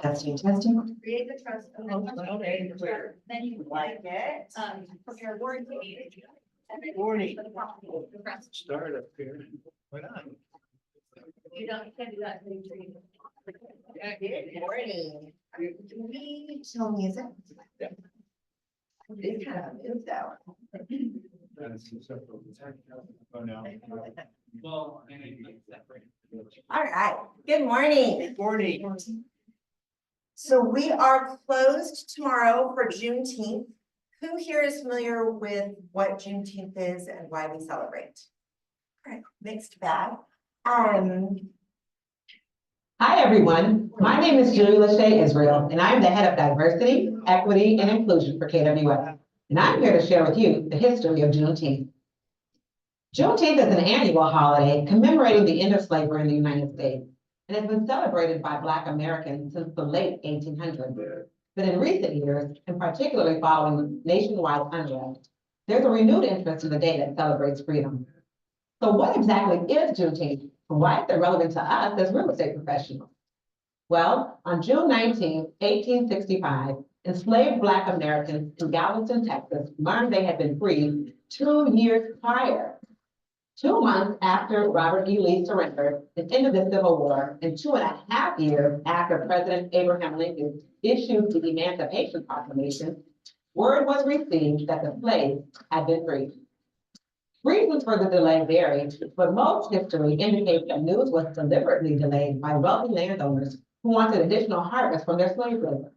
Testing, testing. Create the trust. Then you like it, prepare warranty. Warning. The rest. Start up here. Why not? You can't do that. Until you Good morning. Do we tell music? Yeah. It's kind of a move though. Oh, no. Well, All right, good morning. Good morning. So we are closed tomorrow for Juneteenth. Who here is familiar with what Juneteenth is and why we celebrate? All right, mixed bag. Hi, everyone. My name is Julie Lachey Israel, and I'm the head of diversity, equity, and inclusion for KWS. And I'm here to share with you the history of Juneteenth. Juneteenth is an annual holiday commemorating the end of slavery in the United States, and has been celebrated by Black Americans since the late 1800s. But in recent years, and particularly following nationwide unrest, there's a renewed interest in the day that celebrates freedom. So what exactly is Juneteenth? And why is it relevant to us as real estate professionals? Well, on June 19, 1865, enslaved Black Americans in Galveston, Texas, learned they had been freed 2 years prior. 2 months after Robert E. Lee surrendered and ended the Civil War, and 2.5 years after President Abraham Lincoln issued the Emancipation Proclamation, word was received that the slaves had been freed. Reasons for the delay vary, but most history indicates that news was deliberately delayed by wealthy landowners who wanted additional harvest from their slave labor.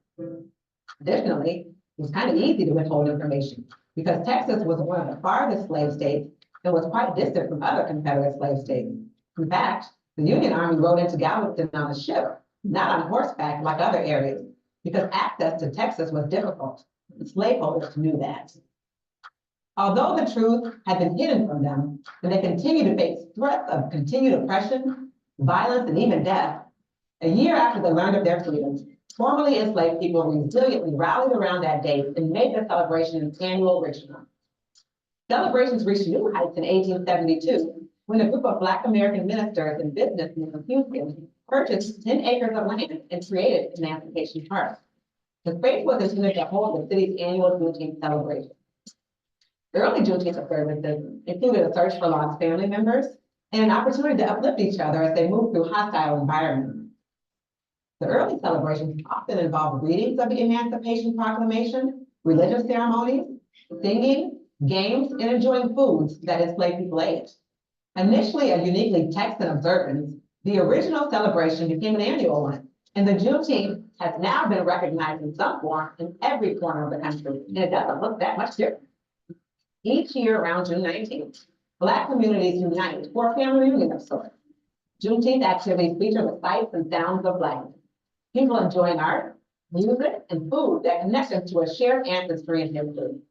Additionally, it was kind of easy to withhold information because Texas was one of the farthest slave states and was quite distant from other Confederate slave states. In fact, the Union Army rode into Galveston on a ship, not on horseback like other areas, because access to Texas was difficult. The slaveholders knew that. Although the truth had been hidden from them, and they continued to face threats of continued oppression, violence, and even death, a year after they learned of their freedoms, formerly enslaved people resiliently rallied around that date and made the celebration an annual ritual. Celebrations reached new heights in 1872, when a group of Black American ministers and businessmen of Houston purchased 10 acres of land and created Emancipation Park. The space was intended to hold the city's annual Juneteenth celebration. Early Juneteenth observances included a search for lost family members and an opportunity to uplift each other as they moved through hostile environments. The early celebrations often involved readings of the Emancipation Proclamation, religious ceremonies, singing, games, and enjoying foods that enslaved people ate. Initially a uniquely Texan observance, the original celebration became an annual one, and the Juneteenth has now been recognized in some form in every corner of the country, and it doesn't look that much different. Each year around June 19th, Black communities unite for a family reunion of sorts. Juneteenth activities feature the sights and sounds of Blackness. People enjoying art, music, and food that connect us to a shared ancestry and history.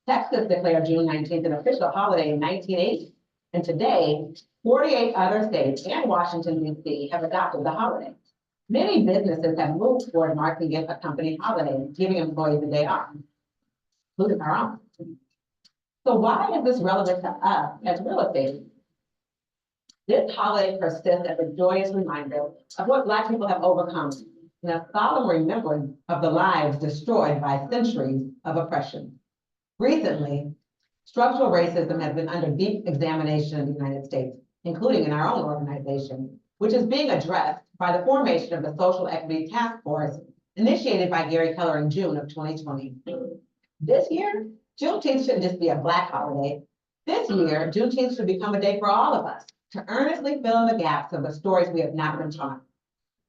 Texas declared June 19th an official holiday in 1980, and today, 48 other states and Washington, D.C. have adopted the holiday. Many businesses have moved toward marking it a company holiday, giving employees a day off, including our own. So why is this relevant to us as real estate? This holiday persists as a joyous reminder of what Black people have overcome and a solemn remembrance of the lives destroyed by centuries of oppression. Recently, structural racism has been under deep examination in the United States, including in our own organization, which is being addressed by the formation of the Social Equity Task Force initiated by Gary Keller in June of 2020. This year, Juneteenth shouldn't just be a Black holiday. This year, Juneteenth should become a day for all of us to earnestly fill in the gaps of the stories we have not been taught.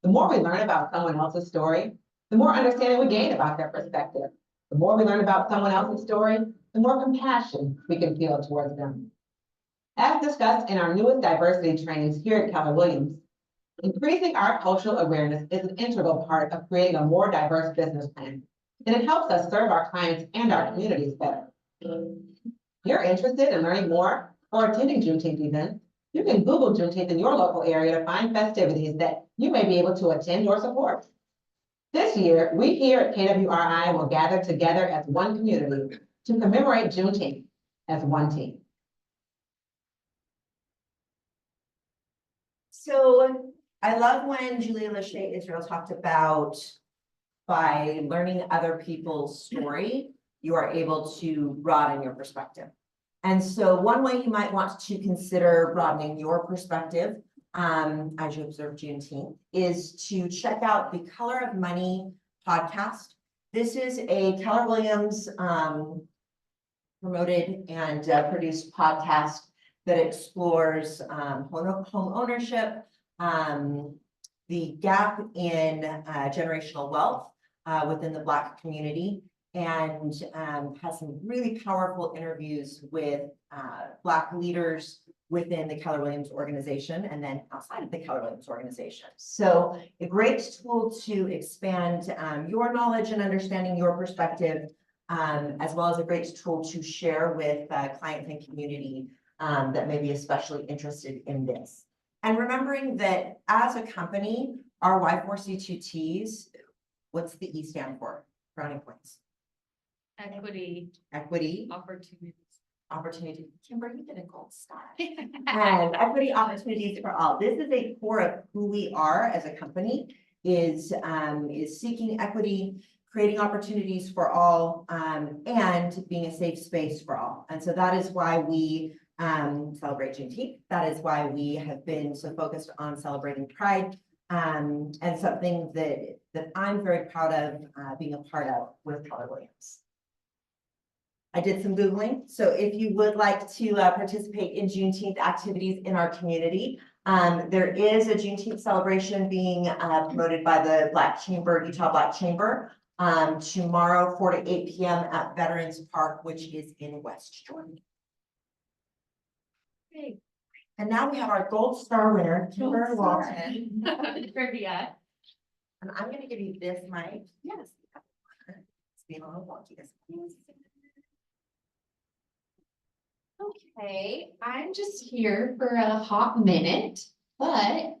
The more we learn about someone else's story, the more understanding we gain about their perspective. The more we learn about someone else's story, the more compassion we can feel towards them. As discussed in our newest diversity trainings here at Keller Williams, increasing our cultural awareness is an integral part of creating a more diverse business plan, and it helps us serve our clients and our communities better. If you're interested in learning more or attending Juneteenth events, you can Google Juneteenth in your local area to find festivities that you may be able to attend or support. This year, we here at KWRI will gather together as one community to commemorate Juneteenth as one team. So I love when Julia Lachey Israel talked about by learning other people's story, you are able to broaden your perspective. And so one way you might want to consider broadening your perspective as you observe Juneteenth is to check out the Color of Money podcast. This is a Keller Williams promoted and produced podcast that explores home ownership, the gap in generational wealth within the Black community, and has some really powerful interviews with Black leaders within the Keller Williams organization and then outside of the Keller Williams organization. So a great tool to expand your knowledge and understanding your perspective, as well as a great tool to share with clients and community that may be especially interested in this. And remembering that as a company, our Y4C2Ts, what's the E stand for? Brownie points. Equity, Equity, opportunities. opportunity. Kimber, you did a gold star. And equity opportunities for all. This is a core of who we are as a company, is seeking equity, creating opportunities for all, and being a safe space for all. And so that is why we celebrate Juneteenth. That is why we have been so focused on celebrating Pride, and something that I'm very proud of being a part of with Keller Williams. I did some Googling, so if you would like to participate in Juneteenth activities in our community, there is a Juneteenth celebration being promoted by the Black Chamber, Utah Black Chamber, tomorrow 4 to 8 p.m. at Veterans Park, which is in West Jordan. Great. And now we have our gold star winner, Kimber Walton. Trivia. And I'm gonna give you this mic. Yes. It's being a little wonky. Okay, I'm just here for a hot minute, but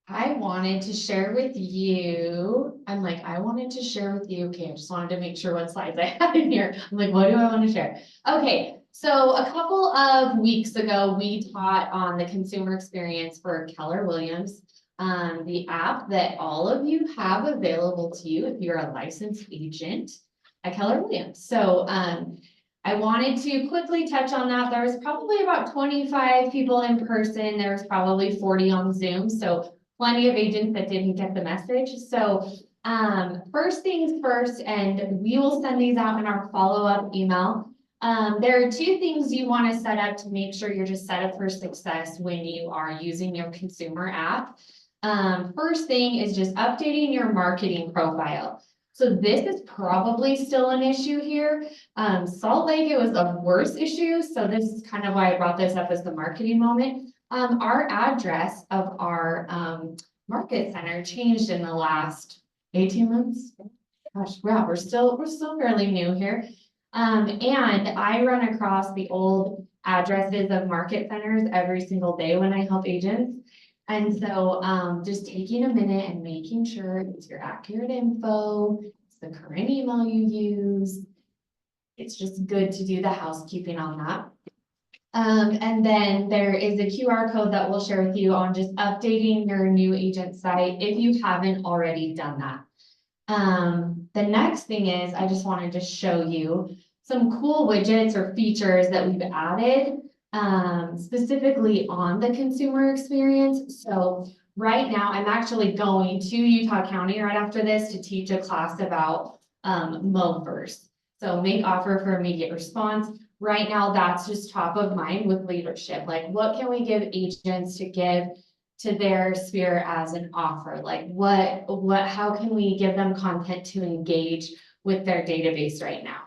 I wanted to share with you, okay, I just wanted to make sure what slides I had in here. I'm like, what do I want to share? Okay, so a couple of weeks ago, we taught on the consumer experience for Keller Williams, the app that all of you have available to you if you're a licensed agent at Keller Williams. So, I wanted to quickly touch on that. There was probably about 25 people in person. There was probably 40 on Zoom. So plenty of agents that didn't get the message. So first things first, and we will send these out in our follow-up email. There are two things you want to set up to make sure you're just set up for success when you are using your consumer app. First thing is just updating your marketing profile. So this is probably still an issue here. Salt Lake, it was a worse issue. So this is kind of why I brought this up as the marketing moment. Our address of our market center changed in the last 18 months. Gosh, wow, we're still fairly new here. And I run across the old addresses of market centers every single day when I help agents. And so just taking a minute and making sure it's your accurate info, it's the current email you use. It's just good to do the housekeeping on that. And then there is a QR code that we'll share with you on just updating your new agent site if you haven't already done that. The next thing is I just wanted to show you some cool widgets or features that we've added specifically on the consumer experience. So right now I'm actually going to Utah County right after this to teach a class about Mow First. So make offer for immediate response. Right now that's just top of mind with leadership. Like what can we give agents to give to their sphere as an offer? Like how can we give them content to engage with their database right now?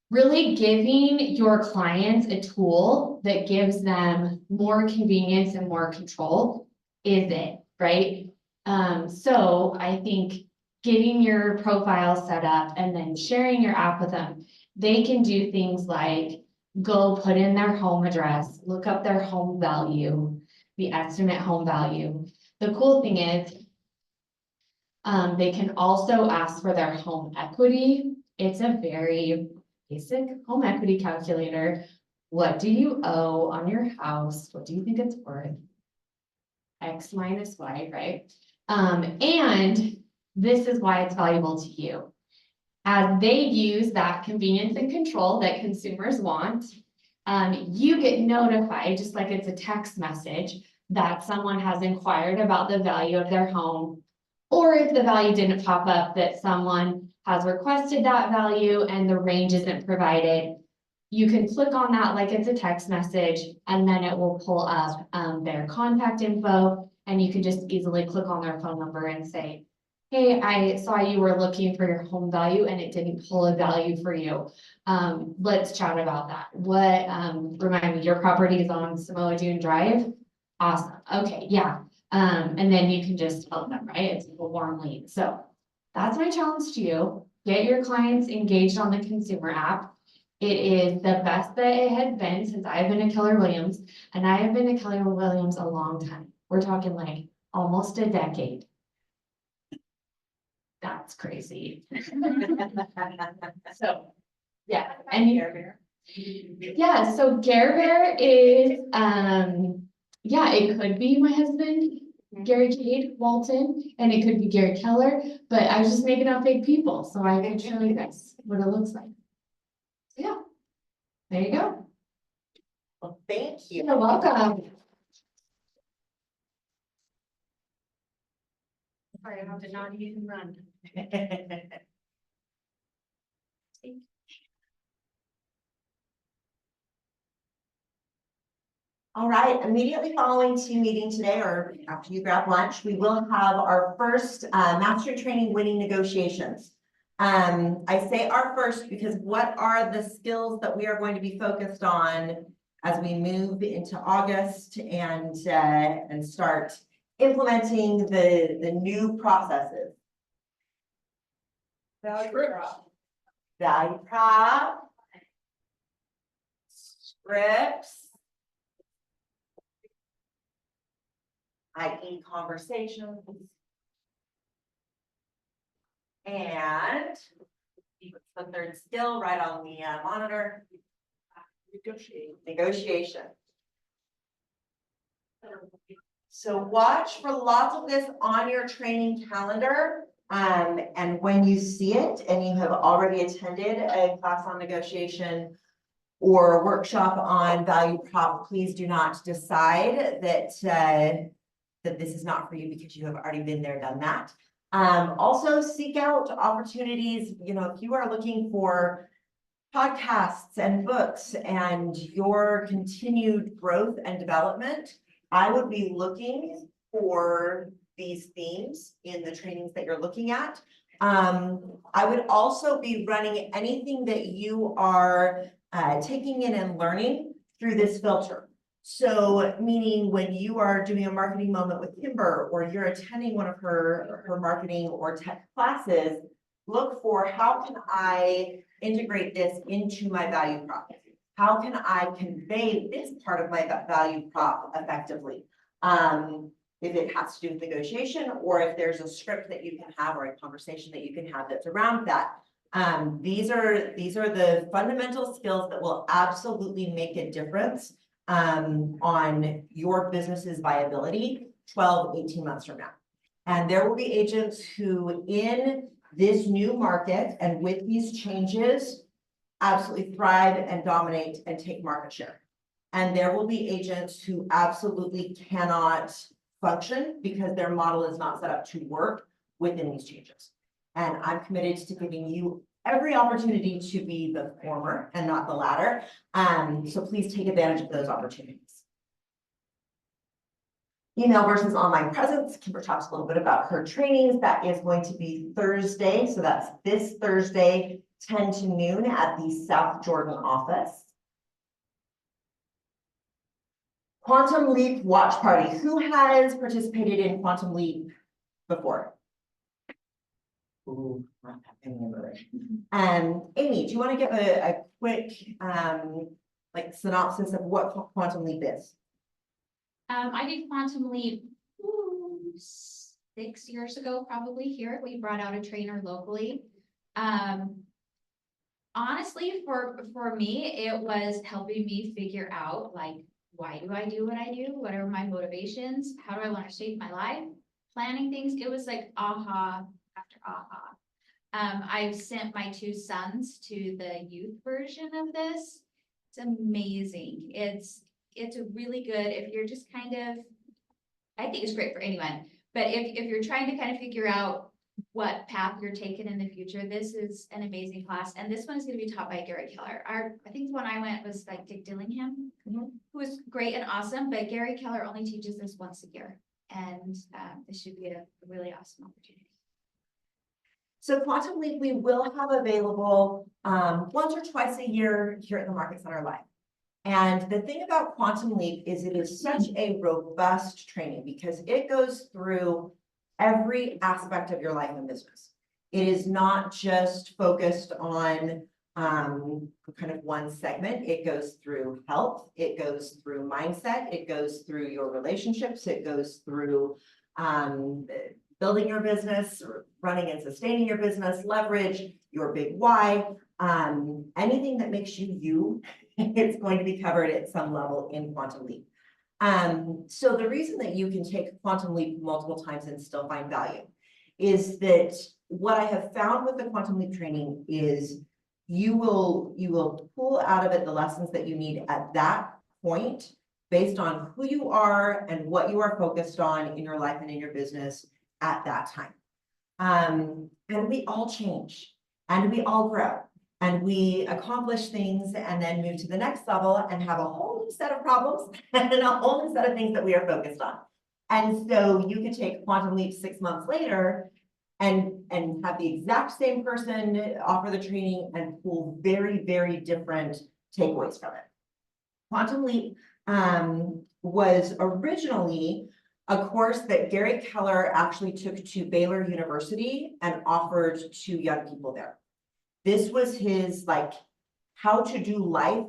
Really giving your clients a tool that gives them more convenience and more control is it, right? So I think getting your profile set up and then sharing your app with them, they can do things like go put in their home address, look up their home value, the estimate home value. The cool thing is they can also ask for their home equity. It's a very basic home equity calculator. What do you owe on your house? What do you think it's worth? X minus Y, right? And this is why it's valuable to you. As they use that convenience and control that consumers want, you get notified, just like it's a text message, that someone has inquired about the value of their home. Or if the value didn't pop up, that someone has requested that value and the range isn't provided. You can click on that like it's a text message, and then it will pull up their contact info, and you can just easily click on their phone number and say, hey, I saw you were looking for your home value and it didn't pull a value for you. Let's chat about that. What, remind me, your property is on Samoa Dune Drive? Awesome, okay, yeah. And then you can just tell them, right? It's a warm lead. So that's my challenge to you. Get your clients engaged on the consumer app. It is the best that it has been since I've been at Keller Williams, and I have been at Keller Williams a long time. We're talking like almost a decade. That's crazy. So, yeah, and yeah, so Gare Bear is, yeah, it could be my husband, Gary Cade Walton, and it could be Gary Keller, but I was just making up fake people, so I can show you guys what it looks like. Yeah, there you go. Well, thank you. You're welcome. Sorry, I have to not even run. All right, immediately following team meeting today, or after you grab lunch, we will have our first mastery training winning negotiations. I say our first because what are the skills that we are going to be focused on as we move into August and start implementing the new processes? Value prop, scripts, i.e. conversations. And the third skill right on the monitor. Negotiation. So watch for lots of this on your training calendar. And when you see it and you have already attended a class on negotiation or a workshop on value prop, please do not decide that that this is not for you because you have already been there, done that. Also seek out opportunities, you know, if you are looking for podcasts and books and your continued growth and development, I would be looking for these themes in the trainings that you're looking at. I would also be running anything that you are taking in and learning through this filter. So meaning when you are doing a marketing moment with Kimber, or you're attending one of her marketing or tech classes, look for how can I integrate this into my value prop? How can I convey this part of my value prop effectively? If it has to do with negotiation, or if there's a script that you can have or a conversation that you can have that's around that. These are the fundamental skills that will absolutely make a difference on your business's viability 12, 18 months from now. And there will be agents who in this new market and with these changes absolutely thrive and dominate and take market share. And there will be agents who absolutely cannot function because their model is not set up to work within these changes. And I'm committed to giving you every opportunity to be the former and not the latter. So please take advantage of those opportunities. Email versus online presence. Kimber talks a little bit about her trainings. That is going to be Thursday. So that's this Thursday, 10 to noon at the South Jordan office. Quantum Leap Watch Party. Who has participated in Quantum Leap before? Ooh, not any of it. Amy, do you want to give a quick like synopsis of what Quantum Leap is? I did Quantum Leap 6 years ago, probably here. We brought out a trainer locally. Honestly, for me, it was helping me figure out like why do I do what I do? What are my motivations? How do I want to shape my life? Planning things, it was like aha after aha. I've sent my two sons to the youth version of this. It's amazing. It's a really good, if you're just kind of, I think it's great for anyone, but if you're trying to kind of figure out what path you're taking in the future, this is an amazing class. And this one is gonna be taught by Gary Keller. I think the one I went was like Dick Dillingham, Mhm. who was great and awesome, but Gary Keller only teaches this once a year. And this should be a really awesome opportunity. So Quantum Leap, we will have available once or twice a year here at the Market Center Live. And the thing about Quantum Leap is it is such a robust training because it goes through every aspect of your life and business. It is not just focused on kind of one segment. It goes through health, it goes through mindset, it goes through your relationships, it goes through building your business, or running and sustaining your business, leverage, your big why, anything that makes you you, it's going to be covered at some level in Quantum Leap. So the reason that you can take Quantum Leap multiple times and still find value is that what I have found with the Quantum Leap training is you will pull out of it the lessons that you need at that point based on who you are and what you are focused on in your life and in your business at that time. And we all change and we all grow and we accomplish things and then move to the next level and have a whole new set of problems and a whole new set of things that we are focused on. And so you can take Quantum Leap 6 months later and have the exact same person offer the training and pull very, very different takeaways from it. Quantum Leap was originally a course that Gary Keller actually took to Baylor University and offered to young people there. This was his like how to do life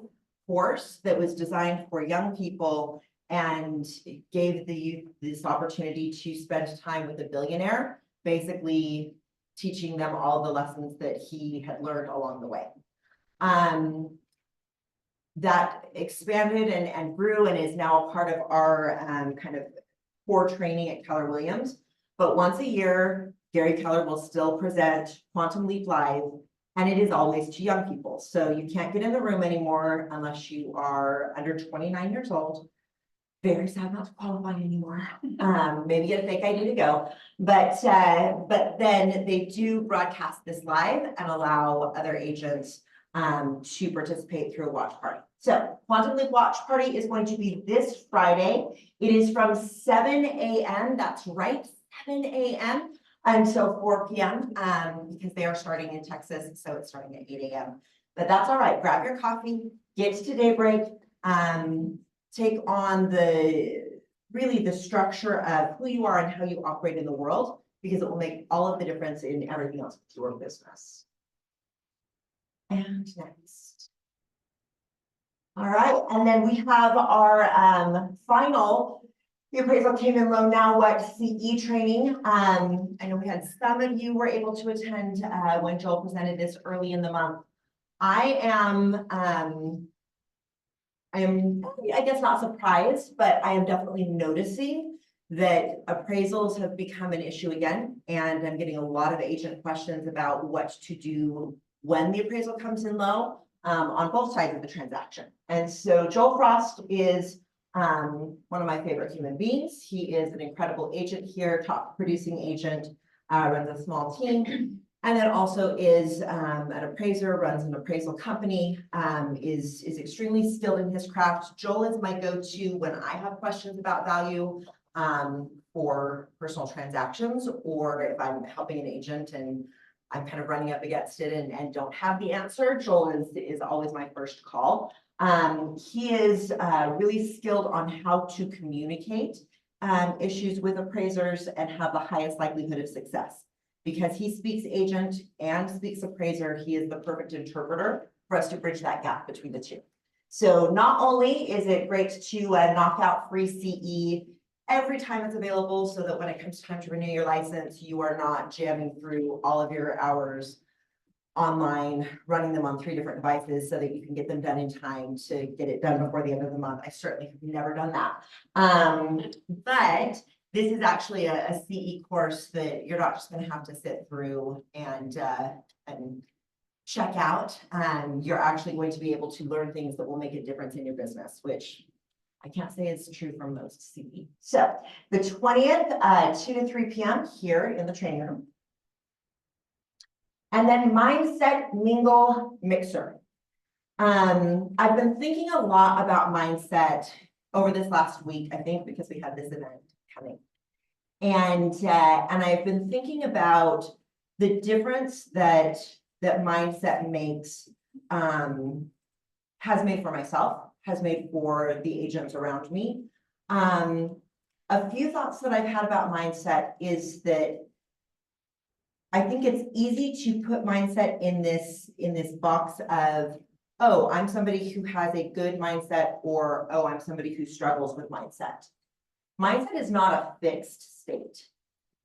course that was designed for young people and gave the youth this opportunity to spend time with a billionaire, basically teaching them all the lessons that he had learned along the way. That expanded and grew and is now a part of our kind of core training at Keller Williams. But once a year, Gary Keller will still present Quantum Leap Live, and it is always to young people. So you can't get in the room anymore unless you are under 29 years old. Very sad not to qualify anymore. Maybe get a fake ID to go. But then they do broadcast this live and allow other agents to participate through a watch party. So Quantum Leap Watch Party is going to be this Friday. It is from 7 a.m. That's right, 7 a.m. until 4 p.m. Because they are starting in Texas, so it's starting at 8 a.m. But that's all right. Grab your coffee, get to daybreak, take on really the structure of who you are and how you operate in the world, because it will make all of the difference in everything else with your business. And next. All right, and then we have our final, the appraisal came in low now what CE training. I know we had some of you were able to attend when Joel presented this early in the month. I am, I guess not surprised, but I am definitely noticing that appraisals have become an issue again. And I'm getting a lot of agent questions about what to do when the appraisal comes in low on both sides of the transaction. And so Joel Frost is one of my favorite human beings. He is an incredible agent here, top producing agent, runs a small team. And then also is an appraiser, runs an appraisal company, is extremely skilled in his craft. Joel is my go-to when I have questions about value for personal transactions, or if I'm helping an agent and I'm kind of running up against it and don't have the answer. Joel is always my first call. He is really skilled on how to communicate issues with appraisers and have the highest likelihood of success. Because he speaks agent and speaks appraiser, he is the perfect interpreter for us to bridge that gap between the two. So not only is it great to knock out free CE every time it's available, so that when it comes time to renew your license, you are not jamming through all of your hours online, running them on 3 different devices so that you can get them done in time to get it done before the end of the month. I certainly have never done that. But this is actually a CE course that you're not just gonna have to sit through and check out. You're actually going to be able to learn things that will make a difference in your business, which I can't say is true for most CE. So the 20th, 2 to 3 p.m. here in the training room. And then Mindset Mingle Mixer. I've been thinking a lot about mindset over this last week, I think, because we had this event coming. And I've been thinking about the difference that mindset makes, has made for myself, has made for the agents around me. A few thoughts that I've had about mindset is that I think it's easy to put mindset in this box of, oh, I'm somebody who has a good mindset, or, oh, I'm somebody who struggles with mindset. Mindset is not a fixed state.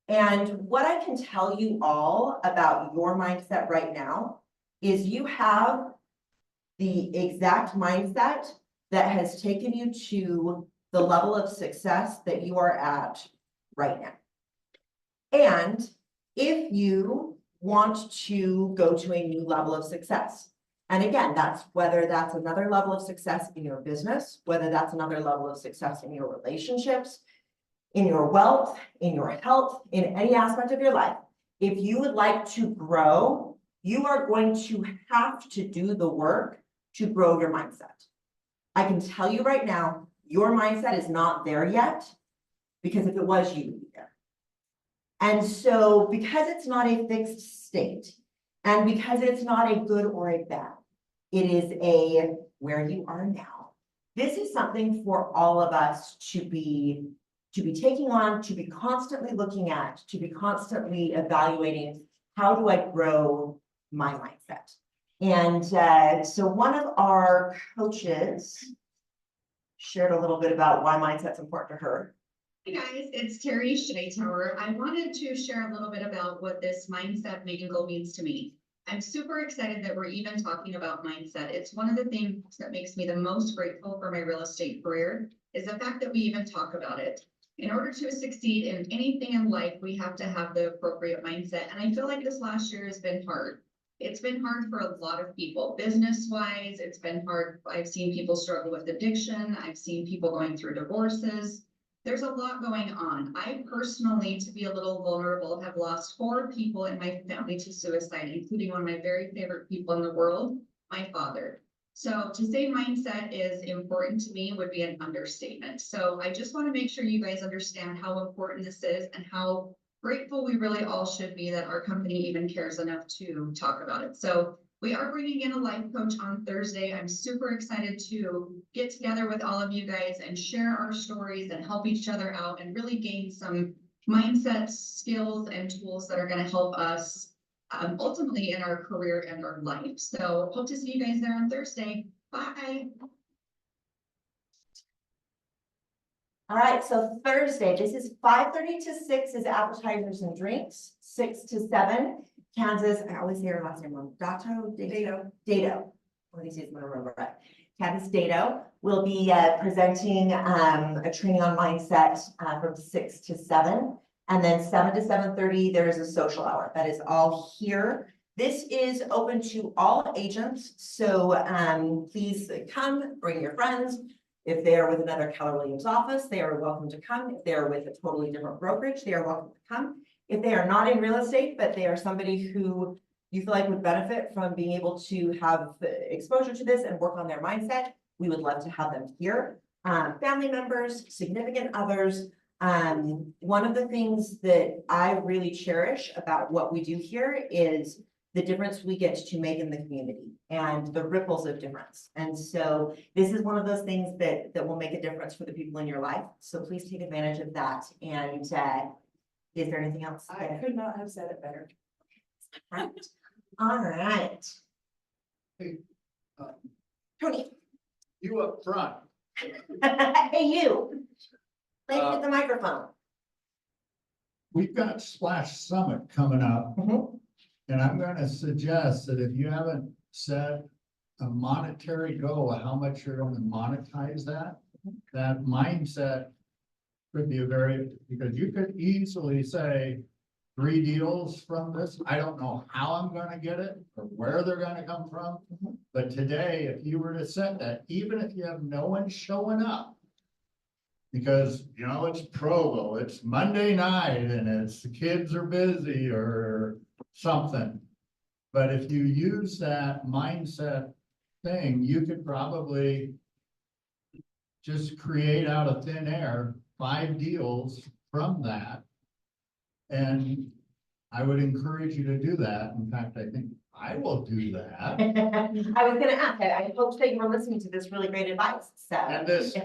And what I can tell you all about your mindset right now is you have the exact mindset that has taken you to the level of success that you are at right now. And if you want to go to a new level of success, and again, that's whether that's another level of success in your business, whether that's another level of success in your relationships, in your wealth, in your health, in any aspect of your life, if you would like to grow, you are going to have to do the work to grow your mindset. I can tell you right now, your mindset is not there yet, because if it was, you would be there. And so because it's not a fixed state, and because it's not a good or a bad, it is a where you are now. This is something for all of us to be taking on, to be constantly looking at, to be constantly evaluating, how do I grow my mindset? And so one of our coaches shared a little bit about why mindset's important to her. Hey guys, it's Terry Scheitower. I wanted to share a little bit about what this mindset mingle means to me. I'm super excited that we're even talking about mindset. It's one of the things that makes me the most grateful for my real estate career, is the fact that we even talk about it. In order to succeed in anything in life, we have to have the appropriate mindset. And I feel like this last year has been hard. It's been hard for a lot of people, business-wise. It's been hard. I've seen people struggle with addiction. I've seen people going through divorces. There's a lot going on. I personally, to be a little vulnerable, have lost 4 people in my family to suicide, including one of my very favorite people in the world, my father. So to say mindset is important to me would be an understatement. So I just want to make sure you guys understand how important this is and how grateful we really all should be that our company even cares enough to talk about it. So we are bringing in a life coach on Thursday. I'm super excited to get together with all of you guys and share our stories and help each other out and really gain some mindset skills and tools that are going to help us ultimately in our career and our life. So hope to see you guys there on Thursday. Bye. All right, so Thursday, this is 5:30 to 6 is appetizers and drinks, 6 to 7. Kansas, I always say her last name wrong, Dado. One of these days I'm gonna remember it. Kansas Dado will be presenting a training on mindset from 6 to 7. And then 7 to 7:30, there is a social hour. That is all here. This is open to all agents. So please come, bring your friends. If they are with another Keller Williams office, they are welcome to come. If they are with a totally different brokerage, they are welcome to come. If they are not in real estate, but they are somebody who you feel like would benefit from being able to have exposure to this and work on their mindset, we would love to have them here. Family members, significant others. One of the things that I really cherish about what we do here is the difference we get to make in the community and the ripples of difference. And so this is one of those things that will make a difference for the people in your life. So please take advantage of that. And is there anything else? I could not have said it better. Right. All right. Hey, Tony. You up front. Hey, you. Please get the microphone. We've got Splash Summit coming up, Mhm. And I'm gonna suggest that if you haven't set a monetary goal of how much you're gonna monetize that mindset could be because you could easily say 3 deals from this. I don't know how I'm gonna get it or where they're gonna come from. But today, if you were to set that, even if you have no one showing up, because, you know, it's Provo, it's Monday night and the kids are busy or something. But if you use that mindset thing, you could probably just create out of thin air 5 deals from that. And I would encourage you to do that. In fact, I think I will do that. I was gonna ask, I hope that you were listening to this really great advice, so. And this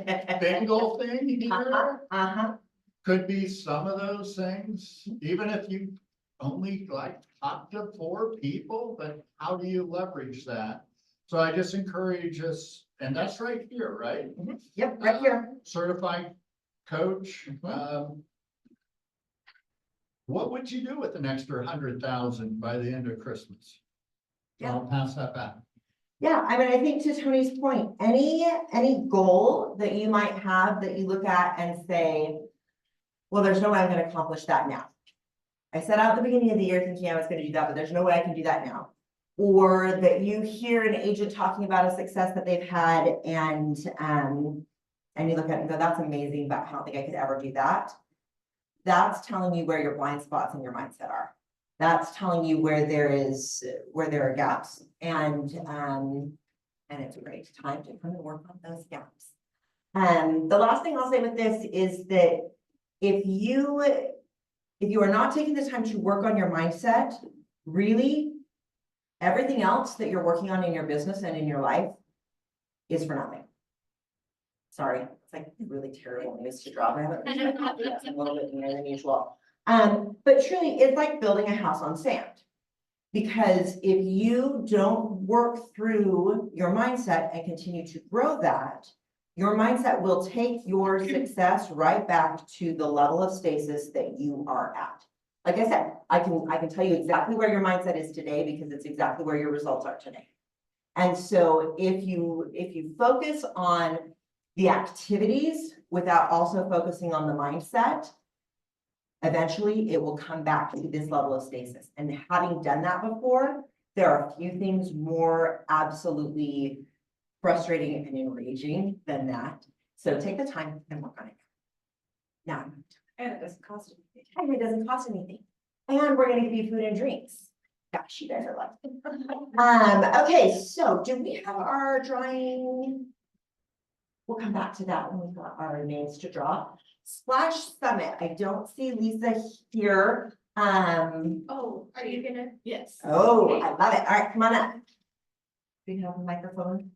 bingo thing here Uh-huh. could be some of those things, even if you only like talk to 4 people, but how do you leverage that? So I just encourage us, and that's right here, right? Yep, right here. Certified coach, what would you do with an extra 100,000 by the end of Christmas? So I'll pass that back. Yeah, I mean, I think to Tony's point, any goal that you might have that you look at and say, well, there's no way I'm gonna accomplish that now. I set out at the beginning of the year thinking I was gonna do that, but there's no way I can do that now. Or that you hear an agent talking about a success that they've had and you look at it and go, that's amazing, but I don't think I could ever do that. That's telling you where your blind spots in your mindset are. That's telling you where there are gaps and it's a great time to come and work on those gaps. The last thing I'll say with this is that if you are not taking the time to work on your mindset, really, everything else that you're working on in your business and in your life is for nothing. Sorry, it's like really terrible news to drop. I haven't- It's a little bit more than usual. But truly, it's like building a house on sand. Because if you don't work through your mindset and continue to grow that, your mindset will take your success right back to the level of stasis that you are at. Like I said, I can tell you exactly where your mindset is today because it's exactly where your results are today. And so if you focus on the activities without also focusing on the mindset, eventually it will come back to this level of stasis. And having done that before, there are a few things more absolutely frustrating and enraging than that. So take the time and work on it. Now, And it doesn't cost anything. and it doesn't cost anything. And we're gonna give you food and drinks. Gosh, you guys are lucky. Okay, so do we have our drawing? We'll come back to that when we've got our names to draw. Splash Summit, I don't see Lisa here. Oh, are you gonna? Yes. Oh, I love it. All right, come on up. Do you have a microphone?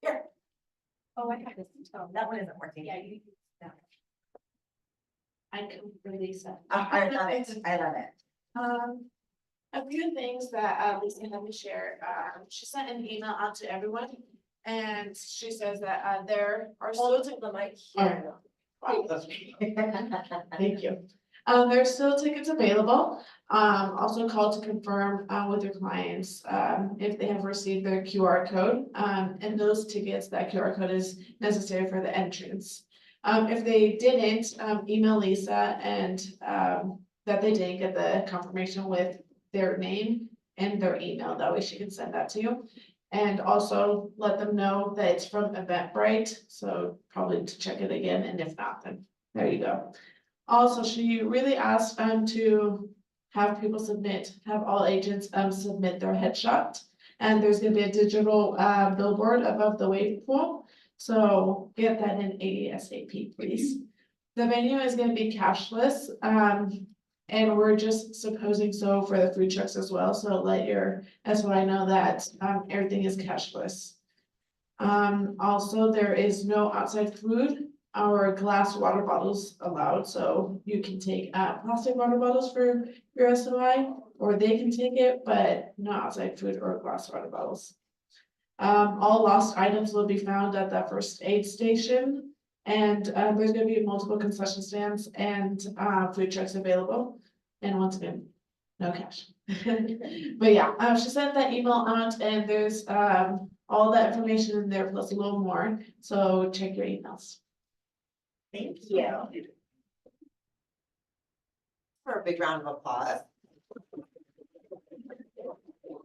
Here. Oh, I got this. Oh, That one isn't working. yeah, you. I can release it. I love it. I love it. A few things that Lisa had me share. She sent an email out to everyone. And she says that there are still the mic here. Thank you. There are still tickets available. Also call to confirm with your clients if they have received their QR code. And those tickets, that QR code is necessary for the entrance. If they didn't, email Lisa and that they didn't get the confirmation with their name and their email. That way she can send that to you. And also let them know that it's from Eventbrite, so probably to check it again, and if not, then there you go. Also, she really asked to have people have all agents submit their headshot. And there's gonna be a digital billboard above the wave pool, so get that in ASAP, please. The venue is gonna be cashless, and we're just supposing so for the food trucks as well, so let your SY know that everything is cashless. Also, there is no outside food or glass water bottles allowed, so you can take plastic water bottles for your SOI, or they can take it, but no outside food or glass water bottles. All lost items will be found at the first aid station. And there's gonna be multiple concession stands and food trucks available. And once again, no cash. But yeah, she sent that email out and there's, all that information in there plus a little more, so check your emails. Thank you. For a big round of applause.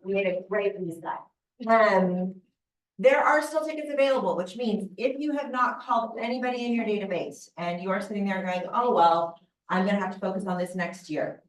We made a great reset. There are still tickets available, which means if you have not called anybody in your database and you are sitting there going, oh, well, I'm gonna have to focus on this next year.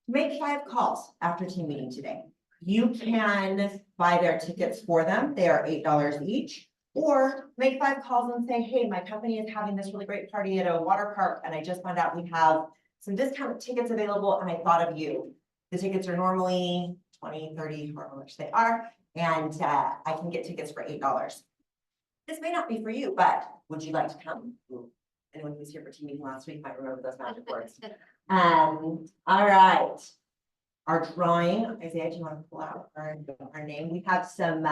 Make 5 calls after team meeting today. You can buy their tickets for them. They are $8 each. Or make 5 calls and say, hey, my company is having this really great party at a water park and I just found out we have some discount tickets available and I thought of you. The tickets are normally 20, 30, however much they are, and I can get tickets for $8. This may not be for you, but would you like to come? Ooh, anyone who was here for team meeting last week might remember those magic words. All right. Our drawing, Isaiah, do you want to pull out our name? We have some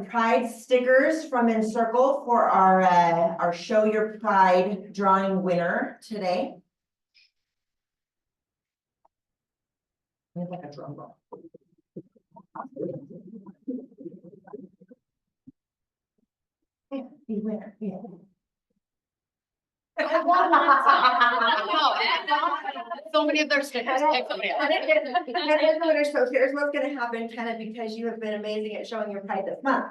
pride stickers from Encircle for our Show Your Pride drawing winner today. It's like a drum roll. Yeah, the winner, yeah. So many of their stickers. So here's what's gonna happen, kind of because you have been amazing at showing your pride this month.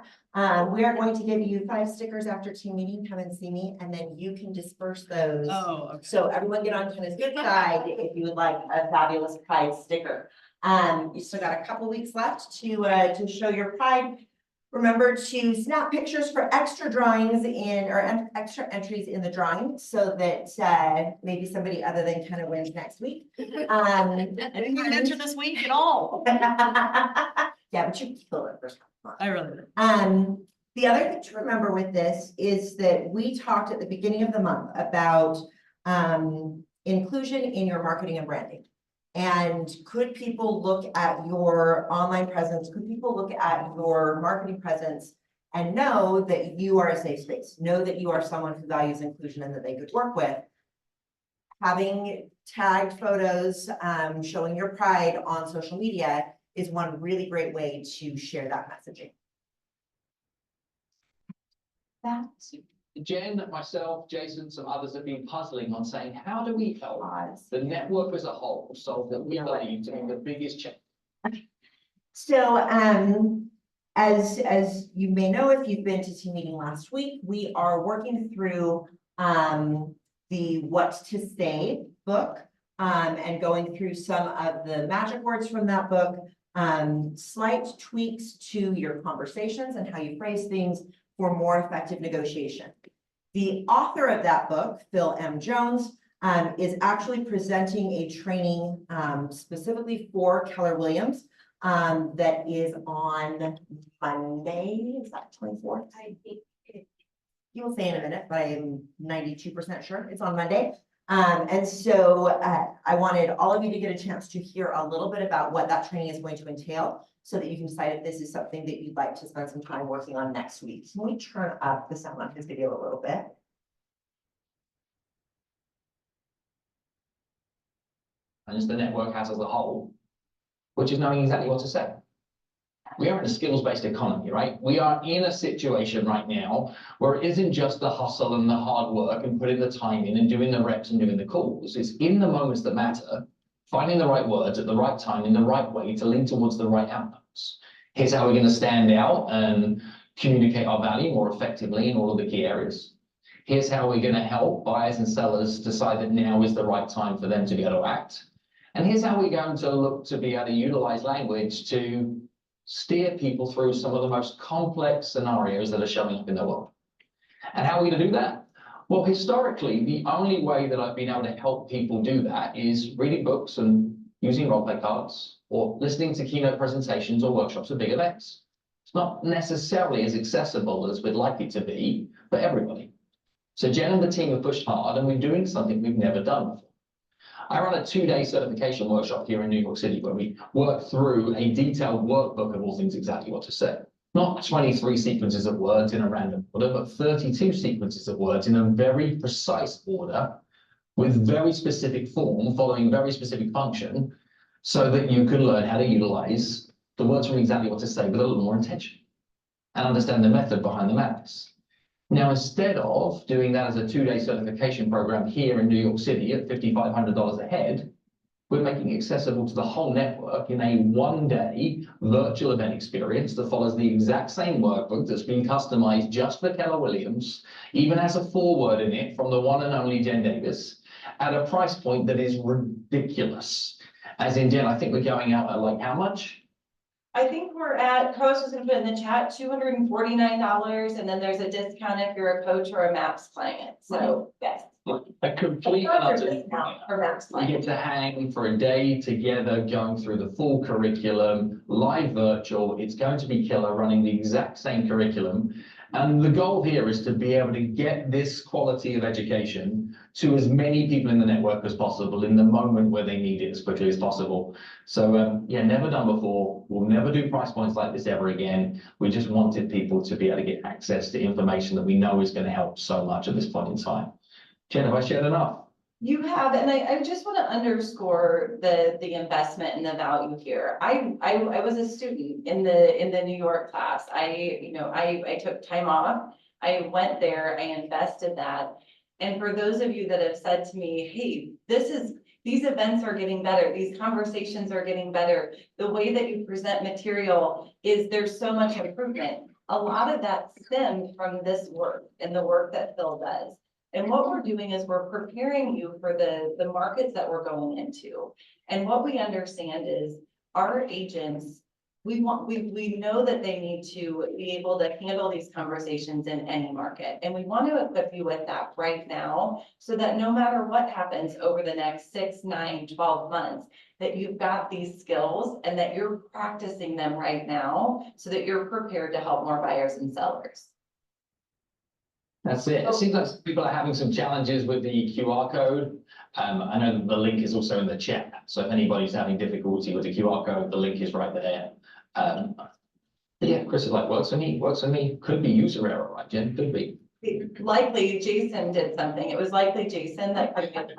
We are going to give you 5 stickers after team meeting, come and see me, and then you can disperse those. Oh, okay. So everyone get on Kenna's good side if you would like a fabulous pride sticker. You still got a couple weeks left to show your pride. Remember to snap pictures for extra drawings or extra entries in the drawing so that maybe somebody other than Kenna wins next week. I didn't even enter this week at all. Yeah, but you killed it first month. I really did. The other thing to remember with this is that we talked at the beginning of the month about inclusion in your marketing and branding. And could people look at your online presence? Could people look at your marketing presence and know that you are a safe space? Know that you are someone who values inclusion and that they could work with. Having tagged photos, showing your pride on social media is one really great way to share that messaging. That's Jen, myself, Jason, some others have been puzzling on saying, how do we help the network as a whole solve that we believe to be the biggest challenge? So, as you may know, if you've been to team meeting last week, we are working through the What to Say book and going through some of the magic words from that book, slight tweaks to your conversations and how you phrase things for more effective negotiation. The author of that book, Phil M. Jones, is actually presenting a training specifically for Keller Williams that is on Monday. Is that 24th? You will say in a minute, but I am 92% sure it's on Monday. And so I wanted all of you to get a chance to hear a little bit about what that training is going to entail so that you can decide if this is something that you'd like to spend some time working on next week. Can we turn up the sound on his video a little bit? And as the network has as a whole, which is knowing exactly what to say. We are in a skills-based economy, right? We are in a situation right now where it isn't just the hustle and the hard work and putting the time in and doing the reps and doing the calls. It's in the moments that matter, finding the right words at the right time in the right way to lean towards the right outcomes. Here's how we're going to stand out and communicate our value more effectively in all of the key areas. Here's how we're going to help buyers and sellers decide that now is the right time for them to be able to act. And here's how we're going to look to be able to utilize language to steer people through some of the most complex scenarios that are showing up in the world. And how are we going to do that? Well, historically, the only way that I've been able to help people do that is reading books and using role-play cards or listening to keynote presentations or workshops at big events. It's not necessarily as accessible as we'd like it to be for everybody. So Jen and the team have pushed hard and we're doing something we've never done before. I run a 2-day certification workshop here in New York City where we work through a detailed workbook of all things exactly what to say. Not 23 sequences of words in a random order, but 32 sequences of words in a very precise order with very specific form, following very specific function, so that you can learn how to utilize the words from Exactly What to Say with a little more intention and understand the method behind the madness. Now, instead of doing that as a 2-day certification program here in New York City at $5,500 a head, we're making it accessible to the whole network in a 1-day virtual event experience that follows the exact same workbook that's been customized just for Keller Williams, even has a foreword in it from the one and only Jen Davis, at a price point that is ridiculous. As in, Jen, I think we're going out at like how much? I think we're at, Coach was gonna put in the chat, $249, and then there's a discount if you're a coach or a MAPS client, so, yes. A complete and Another utter discount for MAPS We get clients. to hang for a day together, going through the full curriculum, live virtual. It's going to be killer, running the exact same curriculum. And the goal here is to be able to get this quality of education to as many people in the network as possible in the moment where they need it as quickly as possible. So, yeah, never done before. We'll never do price points like this ever again. We just wanted people to be able to get access to information that we know is going to help so much at this point in time. Jen, have I shared enough? You have, and I just want to underscore the investment and the value here. I was a student in the New York class. I took time off. I went there, I invested that. And for those of you that have said to me, hey, these events are getting better, these conversations are getting better. The way that you present material there's so much improvement. A lot of that stemmed from this work and the work that Phil does. And what we're doing is we're preparing you for the markets that we're going into. And what we understand is our agents, we know that they need to be able to handle these conversations in any market. And we want to equip you with that right now, so that no matter what happens over the next 6, 9, 12 months, that you've got these skills and that you're practicing them right now so that you're prepared to help more buyers and sellers. That's it. It seems like people are having some challenges with the QR code. I know that the link is also in the chat. So if anybody's having difficulty with the QR code, the link is right there. Yeah, Chris is like, works for me. Could be user error, right, Jen? Could be. Likely Jason did something. It was likely Jason that could get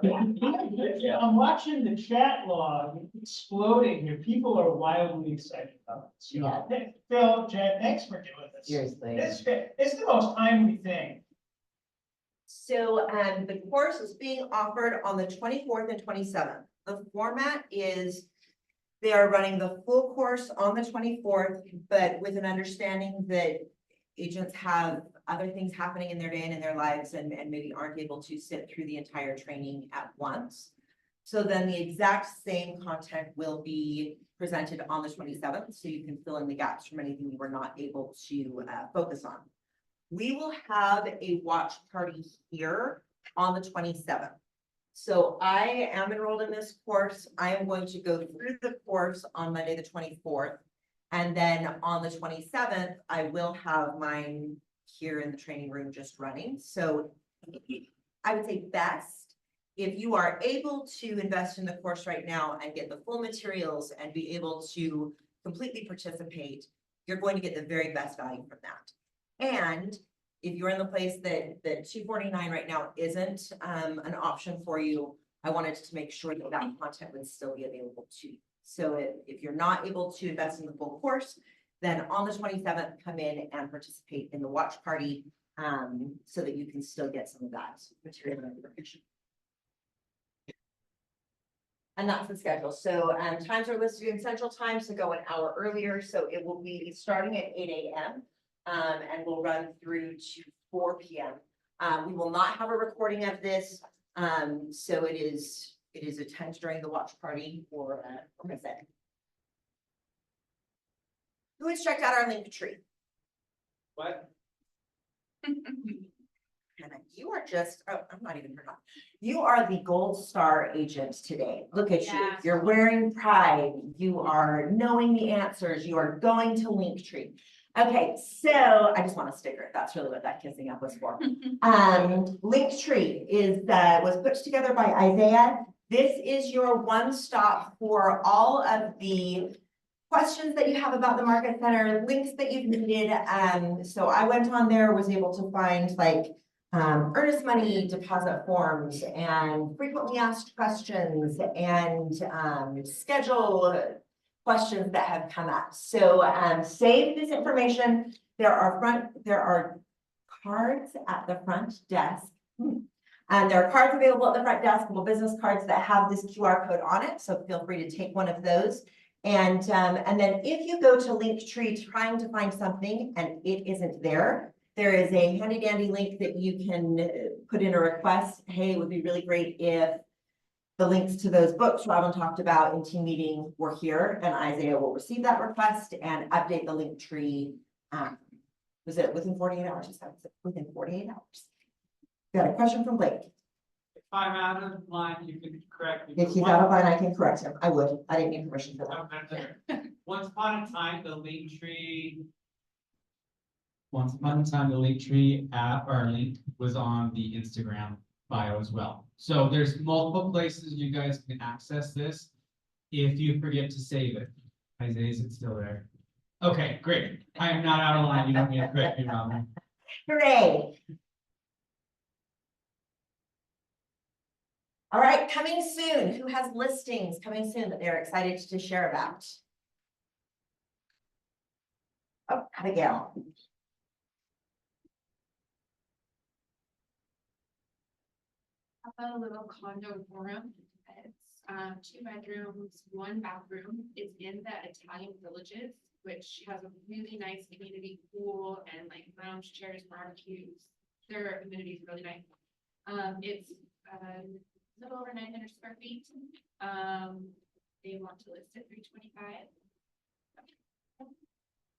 Yeah, I'm watching the chat log exploding here. People are wildly excited about this. Yeah. Phil, Jen, thanks for doing this. Seriously. It's the most timely thing. So, the course is being offered on the 24th and 27th. The format is they are running the full course on the 24th, but with an understanding that agents have other things happening in their day and in their lives and maybe aren't able to sit through the entire training at once. So then the exact same content will be presented on the 27th, so you can fill in the gaps from anything you were not able to focus on. We will have a watch party here on the 27th. So I am enrolled in this course. I am going to go through the course on Monday, the 24th. And then on the 27th, I will have mine here in the training room just running. So I would say best if you are able to invest in the course right now and get the full materials and be able to completely participate, you're going to get the very best value from that. And if you're in the place that $249 right now isn't an option for you, I wanted to make sure that that content would still be available to you. So if you're not able to invest in the full course, then on the 27th, come in and participate in the watch party so that you can still get some of that material and information. And that's the schedule. So times are listed in Central Time, so go an hour earlier. So it will be starting at 8 a.m. And will run through to 4 p.m. We will not have a recording of this. So it is attended during the watch party or miss it. Who has checked out our link tree? What? Hannah, you are just, oh, I'm not even heard on. You are the gold star agent today. Look at you. Yeah. You're wearing pride. You are knowing the answers. You are going to Linktree. Okay, so I just want a sticker. That's really what that kissing up was for. Linktree was put together by Isaiah. This is your one stop for all of the questions that you have about the Market Center, links that you've needed. So I went on there, was able to find like earnest money deposit forms and frequently asked questions and, schedule questions that have come up. So, save this information. There are cards at the front desk. And there are cards available at the front desk, little business cards that have this QR code on it, so feel free to take one of those. And then if you go to Linktree trying to find something and it isn't there, there is a handy dandy link that you can put in a request. Hey, it would be really great if the links to those books Robin talked about in team meeting were here, and Isaiah will receive that request and update the Linktree. Was it within 48 hours? Was it within 48 hours? Got a question from Blake. If I'm out of line, you can correct me. If he's out of line, I can correct him. I would. I didn't need permission for that. Once upon a time, the Linktree. Once upon a time, the Linktree app or link was on the Instagram bio as well. So there's multiple places you guys can access this. If you forget to save it. Isaiah, is it still there? Okay, great. I am not out of line. You don't need to correct me, Robin. Hooray. All right, coming soon. Who has listings coming soon that they're excited to share about? Oh, Abigail. A little condo forum. It's 2 bedrooms, 1 bathroom. It's in the Italian Villages, which has a really nice community pool and like lounge chairs, barbecues. Their amenities is really nice. It's a little over 900 square feet. They want to list at 325.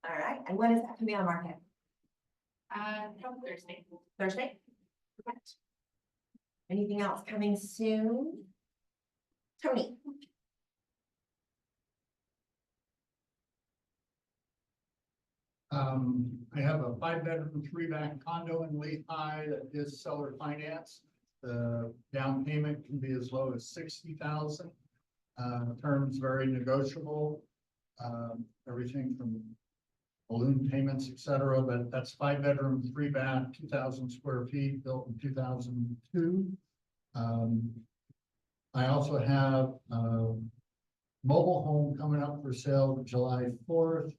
All right, and when is that gonna be on market? Probably Thursday. Thursday? Correct. Anything else coming soon? Tony? I have a 5-bedroom, 3-bath condo in Lehigh that is seller finance. The down payment can be as low as 60,000. Terms very negotiable. Everything from balloon payments, etc. But that's 5-bedroom, 3-bath, 2,000 square feet, built in 2002. I also have a mobile home coming up for sale July 4th.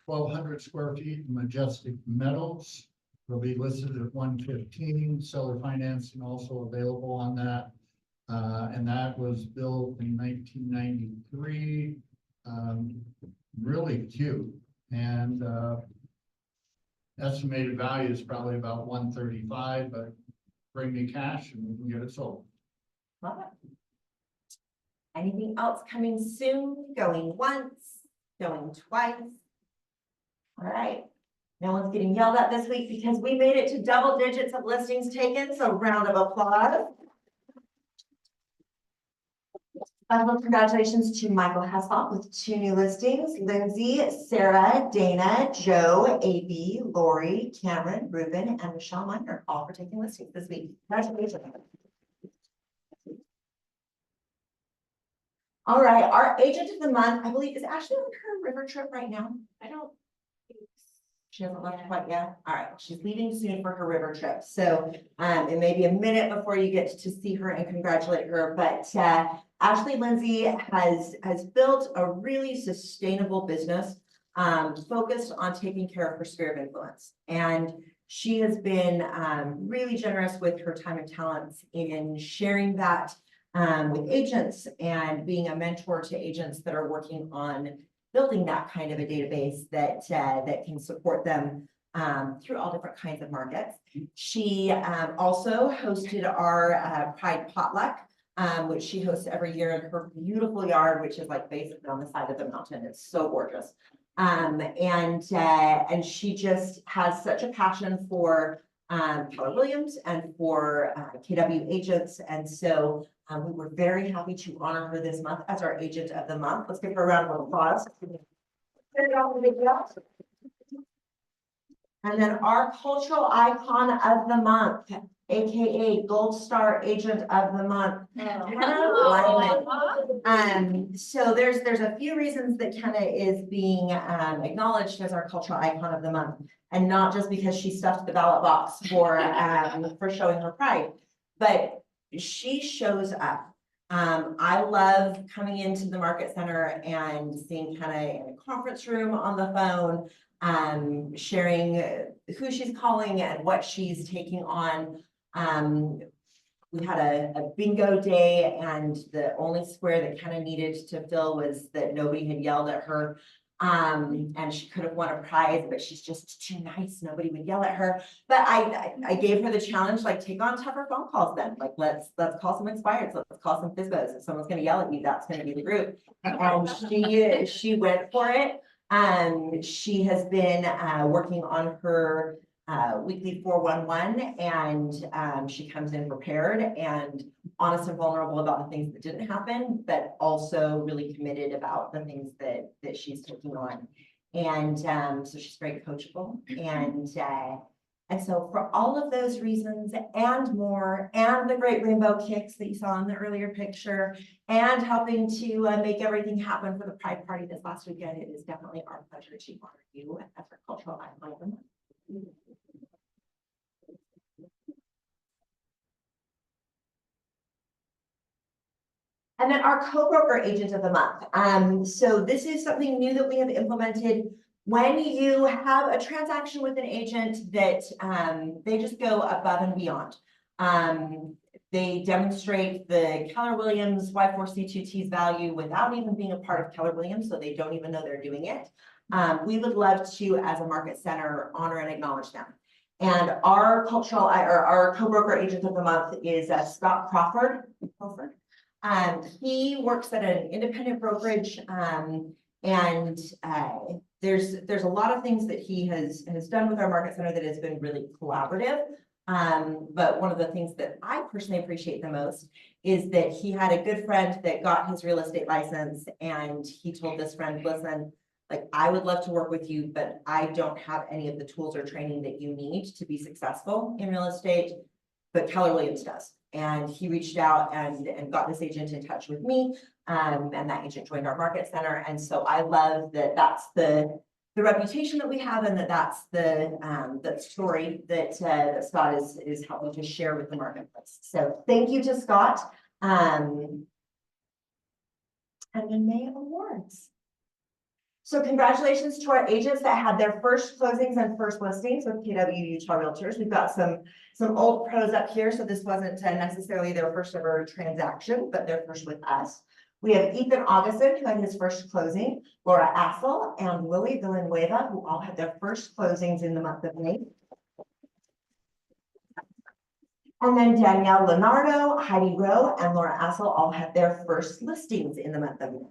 1,200 square feet in Majestic Meadows. Will be listed at 115. Seller financing also available on that. And that was built in 1993. Really cute. And estimated value is probably about 135, but bring me cash and we can get it sold. Love it. Anything else coming soon? Going once, going twice? All right. No one's getting yelled at this week because we made it to double digits of listings taken, so round of applause. Special congratulations to Michael Hesslock with 2 new listings, Lindsay, Sarah, Dana, Joe, AB, Lori, Cameron, Ruben, and Michelle Minor, all for taking listings this week. Congratulations. All right, our agent of the month, I believe, is actually on her river trip right now. I don't. She hasn't left quite yet. All right, she's leaving soon for her river trip. So it may be a minute before you get to see her and congratulate her. But Ashley Lindsay has built a really sustainable business focused on taking care of her sphere of influence. And she has been really generous with her time and talents in sharing that with agents and being a mentor to agents that are working on building that kind of a database that can support them through all different kinds of markets. She also hosted our Pride Potluck, which she hosts every year in her beautiful yard, which is like basically on the side of the mountain. It's so gorgeous. And she just has such a passion for Keller Williams and for KW agents. And so we were very happy to honor her this month as our agent of the month. Let's give her a round of applause. And then our cultural icon of the month, AKA Gold Star Agent of the Month. So there's a few reasons that Kenna is being acknowledged as our cultural icon of the month. And not just because she stuffed the ballot box for showing her pride, but she shows up. I love coming into the market center and seeing Kenna in a conference room on the phone, sharing who she's calling and what she's taking on. We had a bingo day, and the only square that Kenna needed to fill was that nobody had yelled at her. And she could have won a prize, but she's just too nice. Nobody would yell at her. But I gave her the challenge, like, take on tougher phone calls then. Like, let's call some expireds, let's call some FSBOs. If someone's gonna yell at you, that's gonna be the group. And she went for it. She has been working on her weekly 411, and she comes in prepared and honest and vulnerable about the things that didn't happen, but also really committed about the things that she's taking on. And so she's very coachable, and so for all of those reasons and more, and the great rainbow kicks that you saw in the earlier picture, and helping to make everything happen for the Pride Party this last weekend, it is definitely our pleasure to honor you as our cultural icon of the month. And then our co-broker agent of the month. So this is something new that we have implemented. When you have a transaction with an agent that they just go above and beyond. They demonstrate the Keller Williams Y4C2T's value without even being a part of Keller Williams, so they don't even know they're doing it. We would love to, as a market center, honor and acknowledge them. And our our co-broker agent of the month is Scott Crawford. He works at an independent brokerage, and there's a lot of things that he has done with our market center that has been really collaborative. But one of the things that I personally appreciate the most is that he had a good friend that got his real estate license, and he told this friend, listen, like, I would love to work with you, but I don't have any of the tools or training that you need to be successful in real estate, but Keller Williams does. And he reached out and got this agent in touch with me, and that agent joined our market center. And so I love that that's the reputation that we have, and that's the story that Scott is helping to share with the marketplace. So thank you to Scott. And then May awards. So congratulations to our agents that had their first closings and first listings with KW Utah Realtors. We've got some old pros up here, so this wasn't necessarily their first ever transaction, but their first with us. We have Ethan Augustin, who had his first closing, Laura Assel, and Lily Villanueva, who all had their first closings in the month of May. And then Danielle Leonardo, Heidi Rowe, and Laura Assel all had their first listings in the month of May.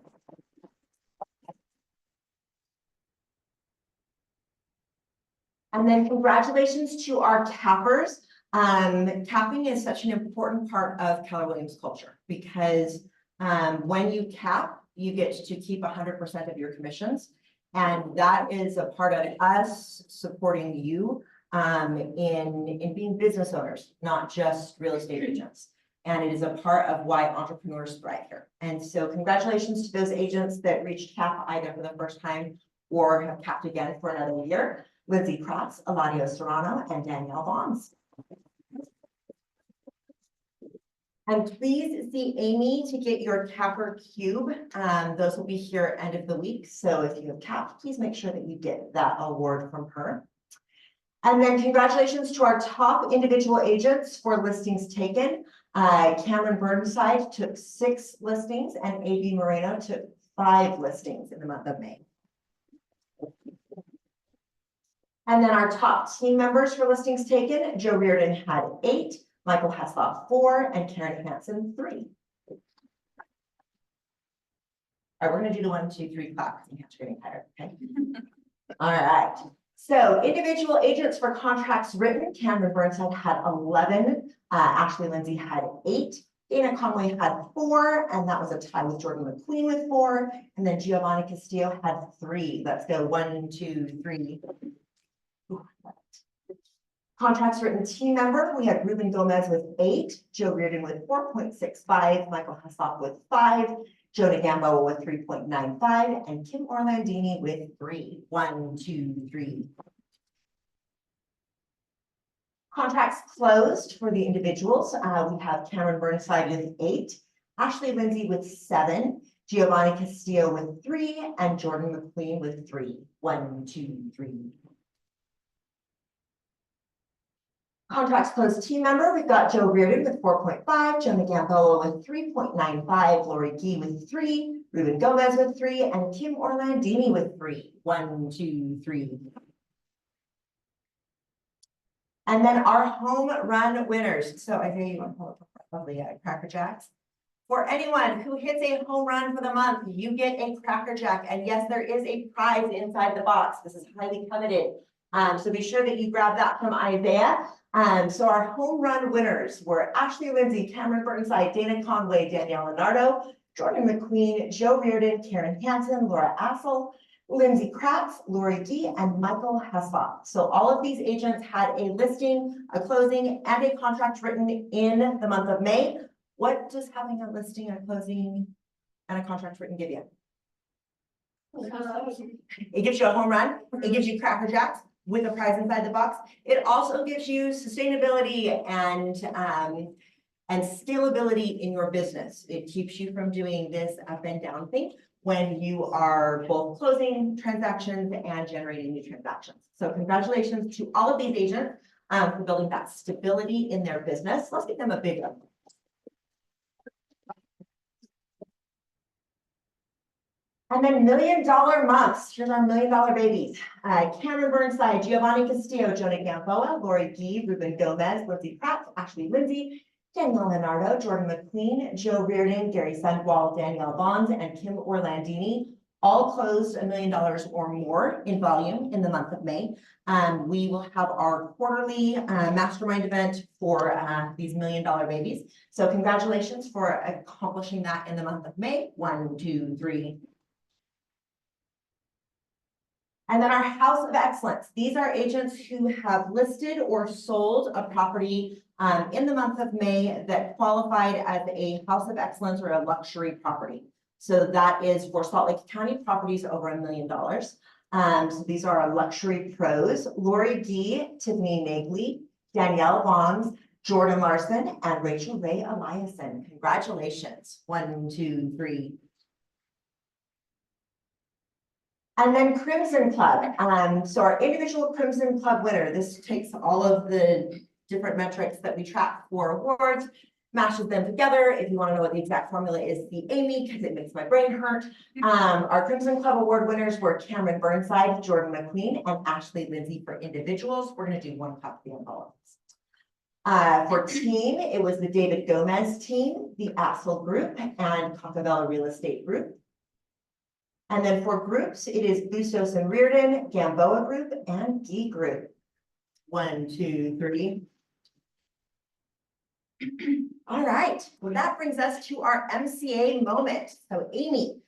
And then congratulations to our cappers. Capping is such an important part of Keller Williams culture, because when you cap, you get to keep 100% of your commissions. And that is a part of us supporting you in being business owners, not just real estate agents. And it is a part of why entrepreneurs thrive here. And so congratulations to those agents that reached cap either for the first time or have capped again for another year. Lindsay Kratz, Eladio Serrano, and Danielle Bonds. And please see Amy to get your capper cube. Those will be here end of the week. So if you have capped, please make sure that you get that award from her. And then congratulations to our top individual agents for listings taken. Cameron Burnside took 6 listings, and A.B. Moreno took 5 listings in the month of May. And then our top team members for listings taken, Joe Reardon had 8, Michael Hasloff 4, and Karen Hansen 3. All right, we're gonna do the 1, 2, 3 clap. You have to getting tired, okay? All right. So individual agents for contracts written, Cameron Burnside had 11, Ashley Lindsay had 8, Dana Conway had 4, and that was a tie with Jordan McQueen with 4, and then Giovanni Castillo had 3. Let's go 1, 2, 3. Contracts written team member, we had Ruben Gomez with 8, Joe Reardon with 4.65, Michael Hassoff with 5, Jonah Gamboa with 3.95, and Kim Orlandini with 3. 1, 2, 3. Contracts closed for the individuals. We have Cameron Burnside with 8, Ashley Lindsay with 7, Giovanni Castillo with 3, and Jordan McQueen with 3. 1, 2, 3. Contracts closed team member, we've got Joe Reardon with 4.5, Jonah Gamboa with 3.95, Lori Gee with 3, Ruben Gomez with 3, and Kim Orlandini with 3. 1, 2, 3. And then our home run winners. So I hear you want to pull up lovely Cracker Jacks. For anyone who hits a home run for the month, you get a Cracker Jack. And yes, there is a prize inside the box. This is highly coveted. So be sure that you grab that from Isaiah. So our home run winners were Ashley Lindsay, Cameron Burnside, Dana Conway, Danielle Leonardo, Jordan McQueen, Joe Reardon, Karen Hansen, Laura Assel, Lindsay Kratz, Lori Gee, and Michael Hasbach. So all of these agents had a listing, a closing, and a contract written in the month of May. What does having a listing, a closing, and a contract written give you? It gives you a home run. It gives you Cracker Jacks with a prize inside the box. It also gives you sustainability and scalability in your business. It keeps you from doing this up and down thing when you are both closing transactions and generating new transactions. So congratulations to all of these agents for building that stability in their business. Let's give them a big one. And then $1 million months. Here's our $1 million babies. Cameron Burnside, Giovanni Castillo, Jonah Gamboa, Lori Gee, Ruben Gomez, Lindsay Pratt, Ashley Lindsay, Danielle Leonardo, Jordan McQueen, Joe Reardon, Gary Sundwall, Danielle Bonds, and Kim Orlandini all closed $1 million or more in volume in the month of May. We will have our quarterly mastermind event for these $1 million babies. So congratulations for accomplishing that in the month of May. 1, 2, 3. And then our House of Excellence. These are agents who have listed or sold a property in the month of May that qualified as a House of Excellence or a luxury property. So that is for Salt Lake County properties over $1 million. So these are our luxury pros: Lori Gee, Tiffany Nagley, Danielle Bonds, Jordan Larson, and Rachel Ray Eliason. Congratulations. 1, 2, 3. And then Crimson Club. So our individual Crimson Club winner, this takes all of the different metrics that we track for awards, mashes them together. If you want to know what the exact formula is, see Amy, because it makes my brain hurt. Our Crimson Club award winners were Cameron Burnside, Jordan McQueen, and Ashley Lindsay for individuals. We're going to do one copy of all of this. For team, it was the David Gomez team, the Assel Group, and Concavella Real Estate Group. And then for groups, it is Bustos and Reardon, Gamboa Group, and Gee Group. 1, 2, 3. All right, well, that brings us to our MCA moment. So Amy,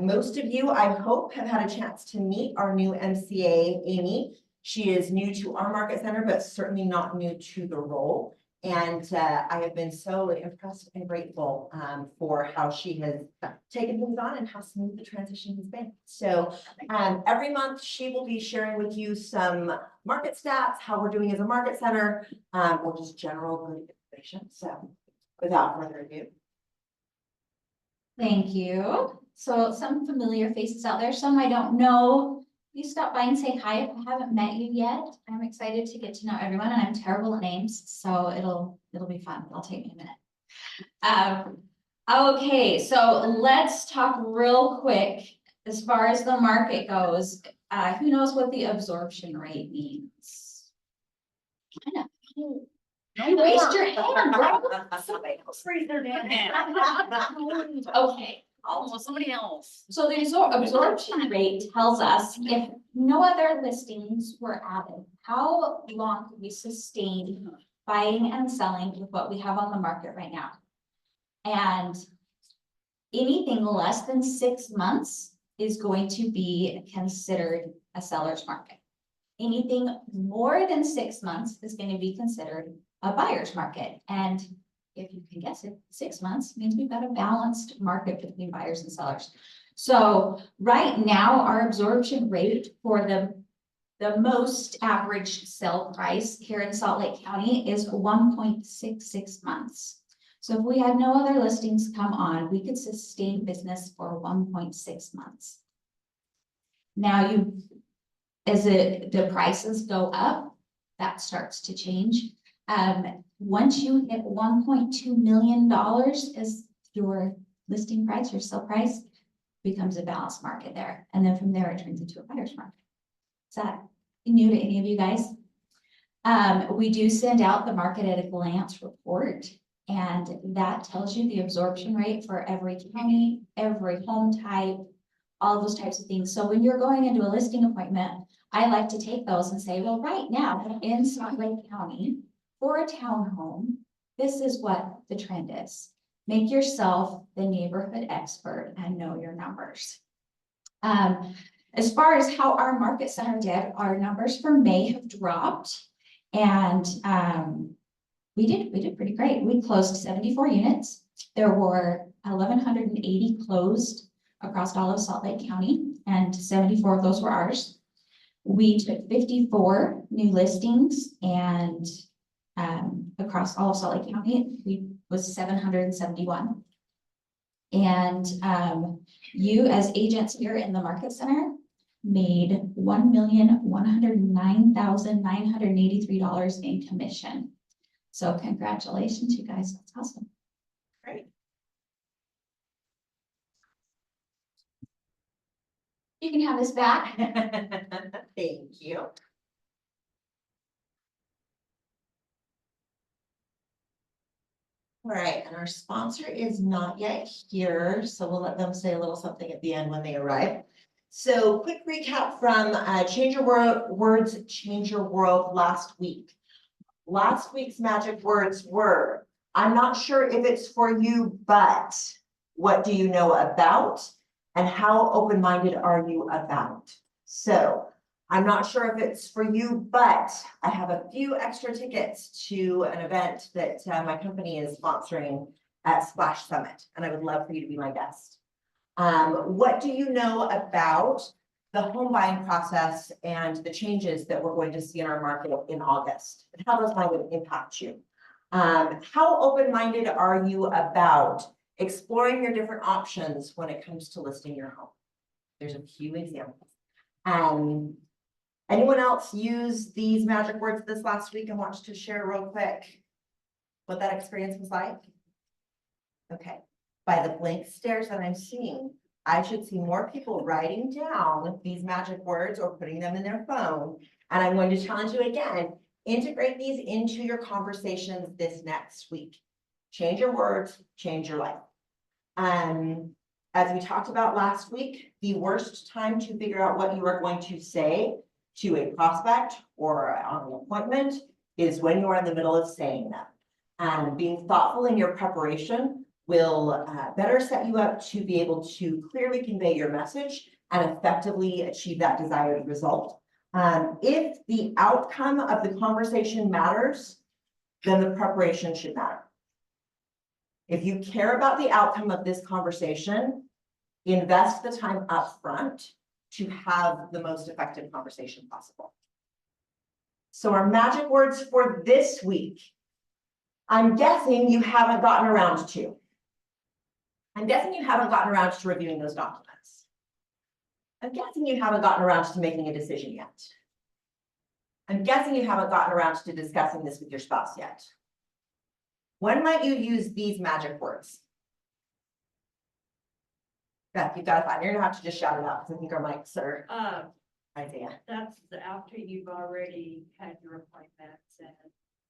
most of you, I hope, have had a chance to meet our new MCA, Amy. She is new to our market center, but certainly not new to the role. And I have been so impressed and grateful for how she has taken things on and how smooth the transition has been. So every month she will be sharing with you some market stats, how we're doing as a market center, or just general good information. So without further ado. Thank you. So some familiar faces out there, some I don't know. You stop by and say hi if I haven't met you yet. I'm excited to get to know everyone, and I'm terrible at names, so it'll be fun. It'll take me a minute. Okay, so let's talk real quick as far as the market goes. Who knows what the absorption rate means? I know. You raised your hand, bro. Somebody else raised their damn hand. Okay. Oh, somebody else. So the absorption rate tells us if no other listings were added, how long could we sustain buying and selling with what we have on the market right now? And anything less than 6 months is going to be considered a seller's market. anything more than 6 months is gonna be considered a buyer's market. And if you can guess it, 6 months means we've got a balanced market between buyers and sellers. So right now, our absorption rate for the most average sale price here in Salt Lake County is 1.66 months. So if we had no other listings come on, we could sustain business for 1.6 months. Now the prices go up, that starts to change. Once you hit $1.2 million as your listing price, your sale price, becomes a balanced market there. And then from there, it turns into a buyer's market. Is that new to any of you guys? We do send out the market at a glance report, and that tells you the absorption rate for every county, every home type, all those types of things. So when you're going into a listing appointment, I like to take those and say, well, right now in Salt Lake County, for a townhome, this is what the trend is. Make yourself the neighborhood expert and know your numbers. As far as how our market center did, our numbers for May have dropped, and we did pretty great. We closed 74 units. There were 1,180 closed across all of Salt Lake County, and 74 of those were ours. We took 54 new listings, and across all of Salt Lake County, we was 771. And you as agents here in the market center made $1,109,983 in commission. So congratulations, you guys. That's awesome. Great. You can have this back. Thank you. All right, and our sponsor is not yet here, so we'll let them say a little something at the end when they arrive. So quick recap from Change Your Words, Change Your World last week. Last week's magic words were, I'm not sure if it's for you, but what do you know about? And how open-minded are you about? So I'm not sure if it's for you, but I have a few extra tickets to an event that my company is sponsoring at Splash Summit, and I would love for you to be my guest. What do you know about the home buying process and the changes that we're going to see in our market in August? And how those might impact you? How open-minded are you about exploring your different options when it comes to listing your home? There's a few examples. Anyone else use these magic words this last week and wants to share real quick what that experience was like? Okay, by the blank stares that I'm seeing, I should see more people writing down these magic words or putting them in their phone. And I'm going to challenge you again, integrate these into your conversations this next week. Change your words, change your life. As we talked about last week, the worst time to figure out what you are going to say to a prospect or on an appointment is when you are in the middle of saying them. And being thoughtful in your preparation will better set you up to be able to clearly convey your message and effectively achieve that desired result. If the outcome of the conversation matters, then the preparation should matter. If you care about the outcome of this conversation, invest the time up front to have the most effective conversation possible. So our magic words for this week, I'm guessing you haven't gotten around to. I'm guessing you haven't gotten around to reviewing those documents. I'm guessing you haven't gotten around to making a decision yet. I'm guessing you haven't gotten around to discussing this with your spouse yet. When might you use these magic words? Beth, you've got to find. You're gonna have to just shout it out because I think our mics are. Isaiah. That's after you've already had your appointments and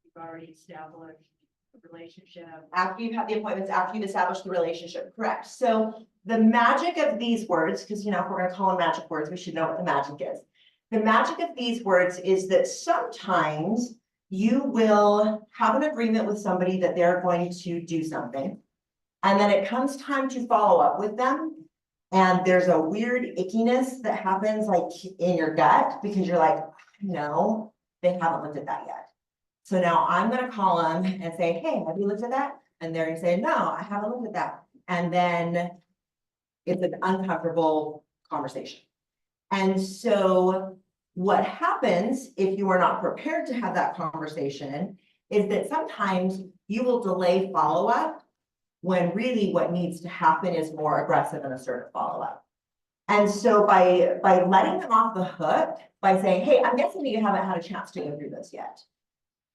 you've already established a relationship. After you've had the appointments, after you've established the relationship, correct. So the magic of these words, because if we're gonna call them magic words, we should know what the magic is. The magic of these words is that sometimes you will have an agreement with somebody that they're going to do something. And then it comes time to follow up with them. And there's a weird ickiness that happens like in your gut because you're like, no, they haven't looked at that yet. So now I'm gonna call them and say, hey, have you looked at that? And they're gonna say, no, I haven't looked at that. And then it's an uncomfortable conversation. And so what happens if you are not prepared to have that conversation is that sometimes you will delay follow-up when really what needs to happen is more aggressive and assertive follow-up. And so by letting them off the hook, by saying, hey, I'm guessing that you haven't had a chance to go through this yet.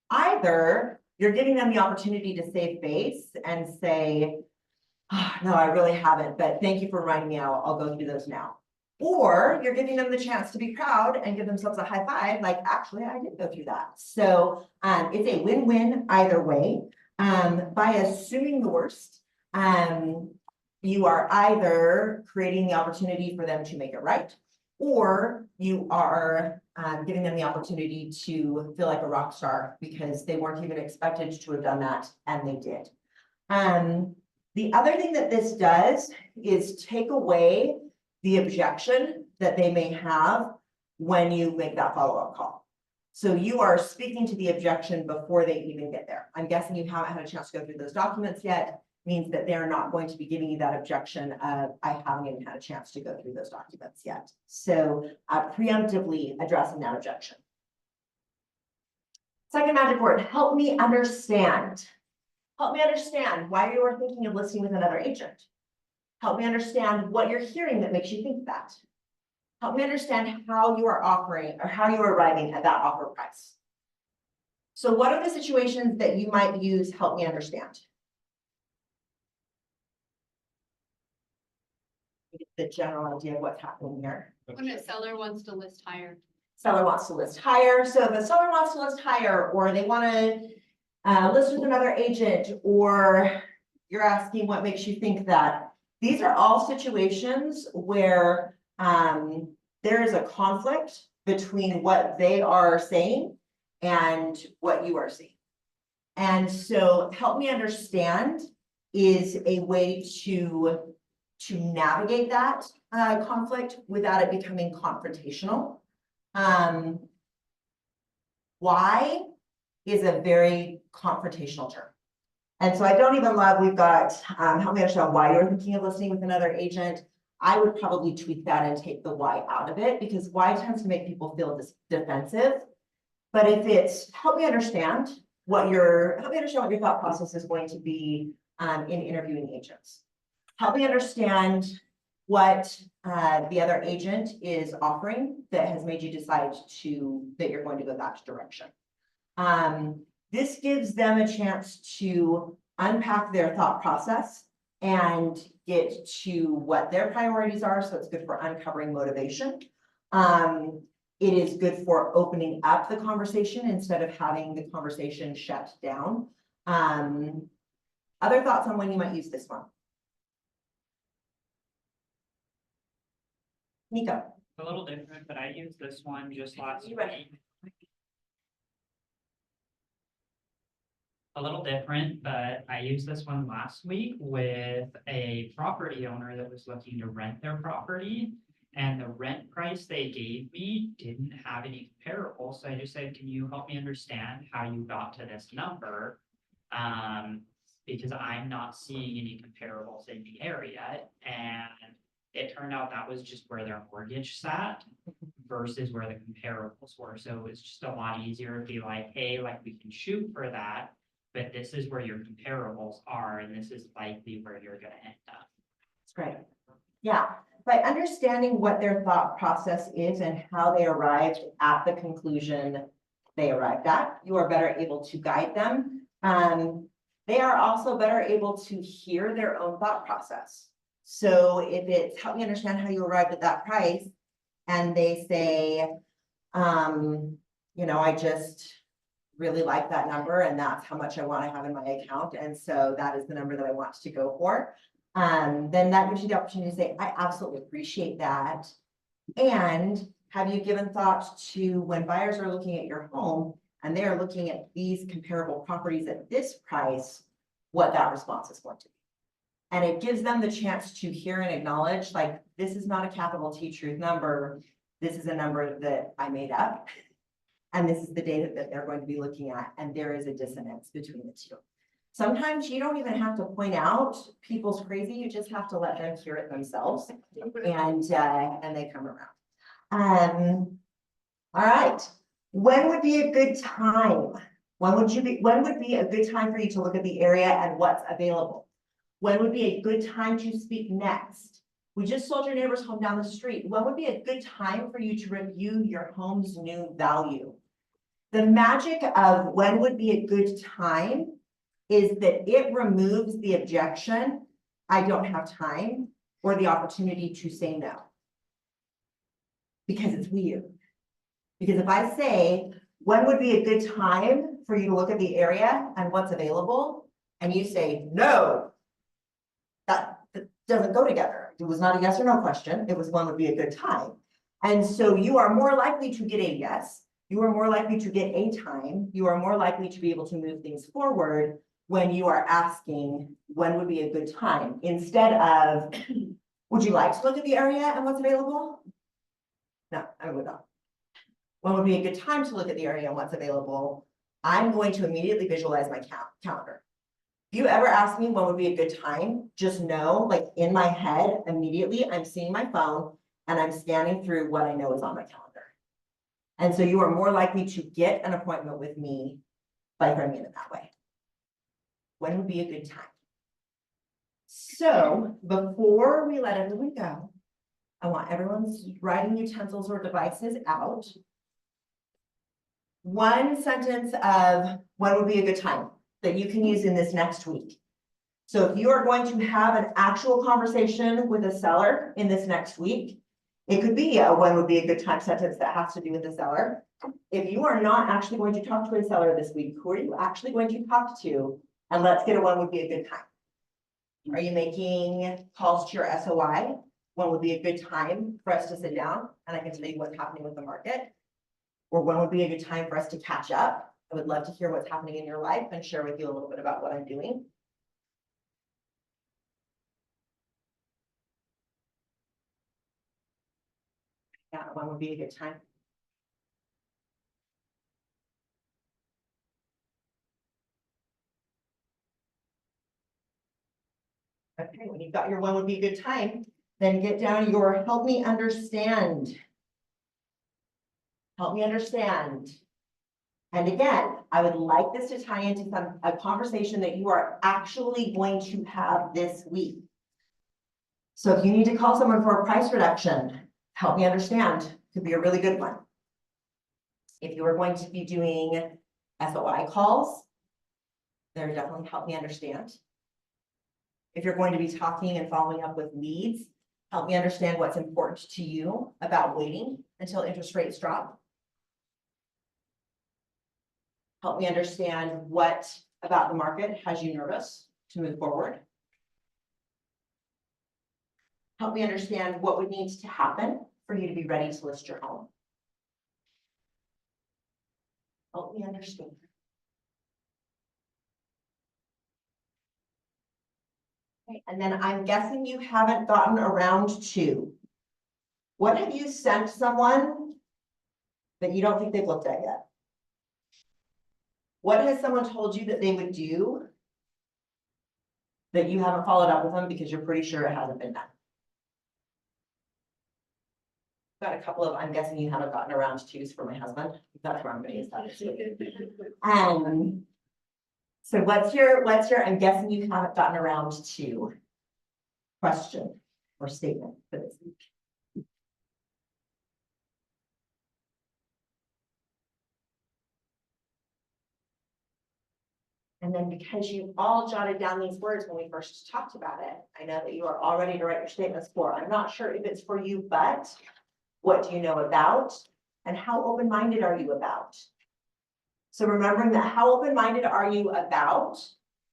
Either you're giving them the opportunity to save face and say, oh, no, I really haven't, but thank you for reminding me, I'll go through those now. Or you're giving them the chance to be proud and give themselves a high five, like, actually, I did go through that. So it's a win-win either way. By assuming the worst, you are either creating the opportunity for them to make it right, or you are giving them the opportunity to feel like a rock star because they weren't even expected to have done that, and they did. The other thing that this does is take away the objection that they may have when you make that follow-up call. So you are speaking to the objection before they even get there. I'm guessing you haven't had a chance to go through those documents yet, means that they're not going to be giving you that objection of, I haven't even had a chance to go through those documents yet. So preemptively addressing that objection. Second magic word, help me understand. Help me understand why you are thinking of listing with another agent. Help me understand what you're hearing that makes you think that. Help me understand how you are offering or how you are arriving at that offer price. So what are the situations that you might use help me understand? Get the general idea of what's happening here. When a seller wants to list higher. Seller wants to list higher. So if a seller wants to list higher, or they want to list with another agent, or you're asking what makes you think that. These are all situations where there is a conflict between what they are saying and what you are seeing. And so help me understand is a way to navigate that conflict without it becoming confrontational. Why is a very confrontational term. And so I don't even love, we've got, help me understand why you're thinking of listing with another agent. I would probably tweak that and take the why out of it, because why tends to make people feel defensive. But if it's help me understand what your thought process is going to be in interviewing agents. Help me understand what the other agent is offering that has made you decide that you're going to go that direction. This gives them a chance to unpack their thought process and get to what their priorities are. So it's good for uncovering motivation. It is good for opening up the conversation instead of having the conversation shut down. Other thoughts on when you might use this one? Nico. A little different, but I used this one just last You week. ready? A little different, but I used this one last week with a property owner that was looking to rent their property. And the rent price they gave me didn't have any comparable. So I just said, can you help me understand how you got to this number? Because I'm not seeing any comparables in the area. And it turned out that was just where their mortgage sat versus where the comparables were. So it's just a lot easier to be like, hey, like we can shoot for that, but this is where your comparables are, and this is likely where you're gonna end up. That's great. Yeah, by understanding what their thought process is and how they arrived at the conclusion they arrived at, you are better able to guide them. They are also better able to hear their own thought process. So if it's help me understand how you arrived at that price, and they say, you know, I just really like that number and that's how much I want to have in my account. And so that is the number that I want to go for. Then that gives you the opportunity to say, I absolutely appreciate that. And have you given thought to when buyers are looking at your home and they are looking at these comparable properties at this price, what that response is going to be? And it gives them the chance to hear and acknowledge, like, this is not a capital T truth number. This is a number that I made up. And this is the data that they're going to be looking at, and there is a dissonance between the two. Sometimes you don't even have to point out people's crazy, you just have to let them hear it themselves, and they come around. All right, when would be a good time? When would be a good time for you to look at the area and what's available? When would be a good time to speak next? We just sold your neighbor's home down the street. When would be a good time for you to review your home's new value? The magic of when would be a good time is that it removes the objection, I don't have time, or the opportunity to say no. Because it's weird. Because if I say, when would be a good time for you to look at the area and what's available? And you say, no. That doesn't go together. It was not a yes or no question. It was when would be a good time. And so you are more likely to get a yes. You are more likely to get a time. You are more likely to be able to move things forward when you are asking when would be a good time, instead of, would you like to look at the area and what's available? No, I would not. When would be a good time to look at the area and what's available? I'm going to immediately visualize my calendar. If you ever ask me when would be a good time, just know, like in my head, immediately I'm seeing my phone and I'm scanning through what I know is on my calendar. And so you are more likely to get an appointment with me by framing it that way. When would be a good time? So before we let everyone go, I want everyone's writing utensils or devices out. One sentence of when would be a good time that you can use in this next week. So if you are going to have an actual conversation with a seller in this next week, it could be a when would be a good time sentence that has to do with the seller. If you are not actually going to talk to a seller this week, who are you actually going to talk to? And let's get a when would be a good time. Are you making calls to your SOI? When would be a good time for us to sit down and I can tell you what's happening with the market? Or when would be a good time for us to catch up? I would love to hear what's happening in your life and share with you a little bit about what I'm doing. Yeah, when would be a good time? Okay, when you've got your when would be a good time, then get down your help me understand. Help me understand. And again, I would like this to tie into a conversation that you are actually going to have this week. So if you need to call someone for a price reduction, help me understand, could be a really good one. If you are going to be doing SOI calls, they're definitely help me understand. If you're going to be talking and following up with leads, help me understand what's important to you about waiting until interest rates drop. Help me understand what about the market has you nervous to move forward. Help me understand what would need to happen for you to be ready to list your home. Help me understand. Okay, and then I'm guessing you haven't gotten around to. What have you sent someone that you don't think they've looked at yet? What has someone told you that they would do that you haven't followed up with them because you're pretty sure it hasn't been done? Got a couple of, I'm guessing you haven't gotten around to's for my husband. That's where I'm gonna use that. So what's your, I'm guessing you haven't gotten around to question or statement for this week. And then because you all jotted down these words when we first talked about it, I know that you are all ready to write your statements for. I'm not sure if it's for you, but what do you know about? And how open-minded are you about? So remembering that how open-minded are you about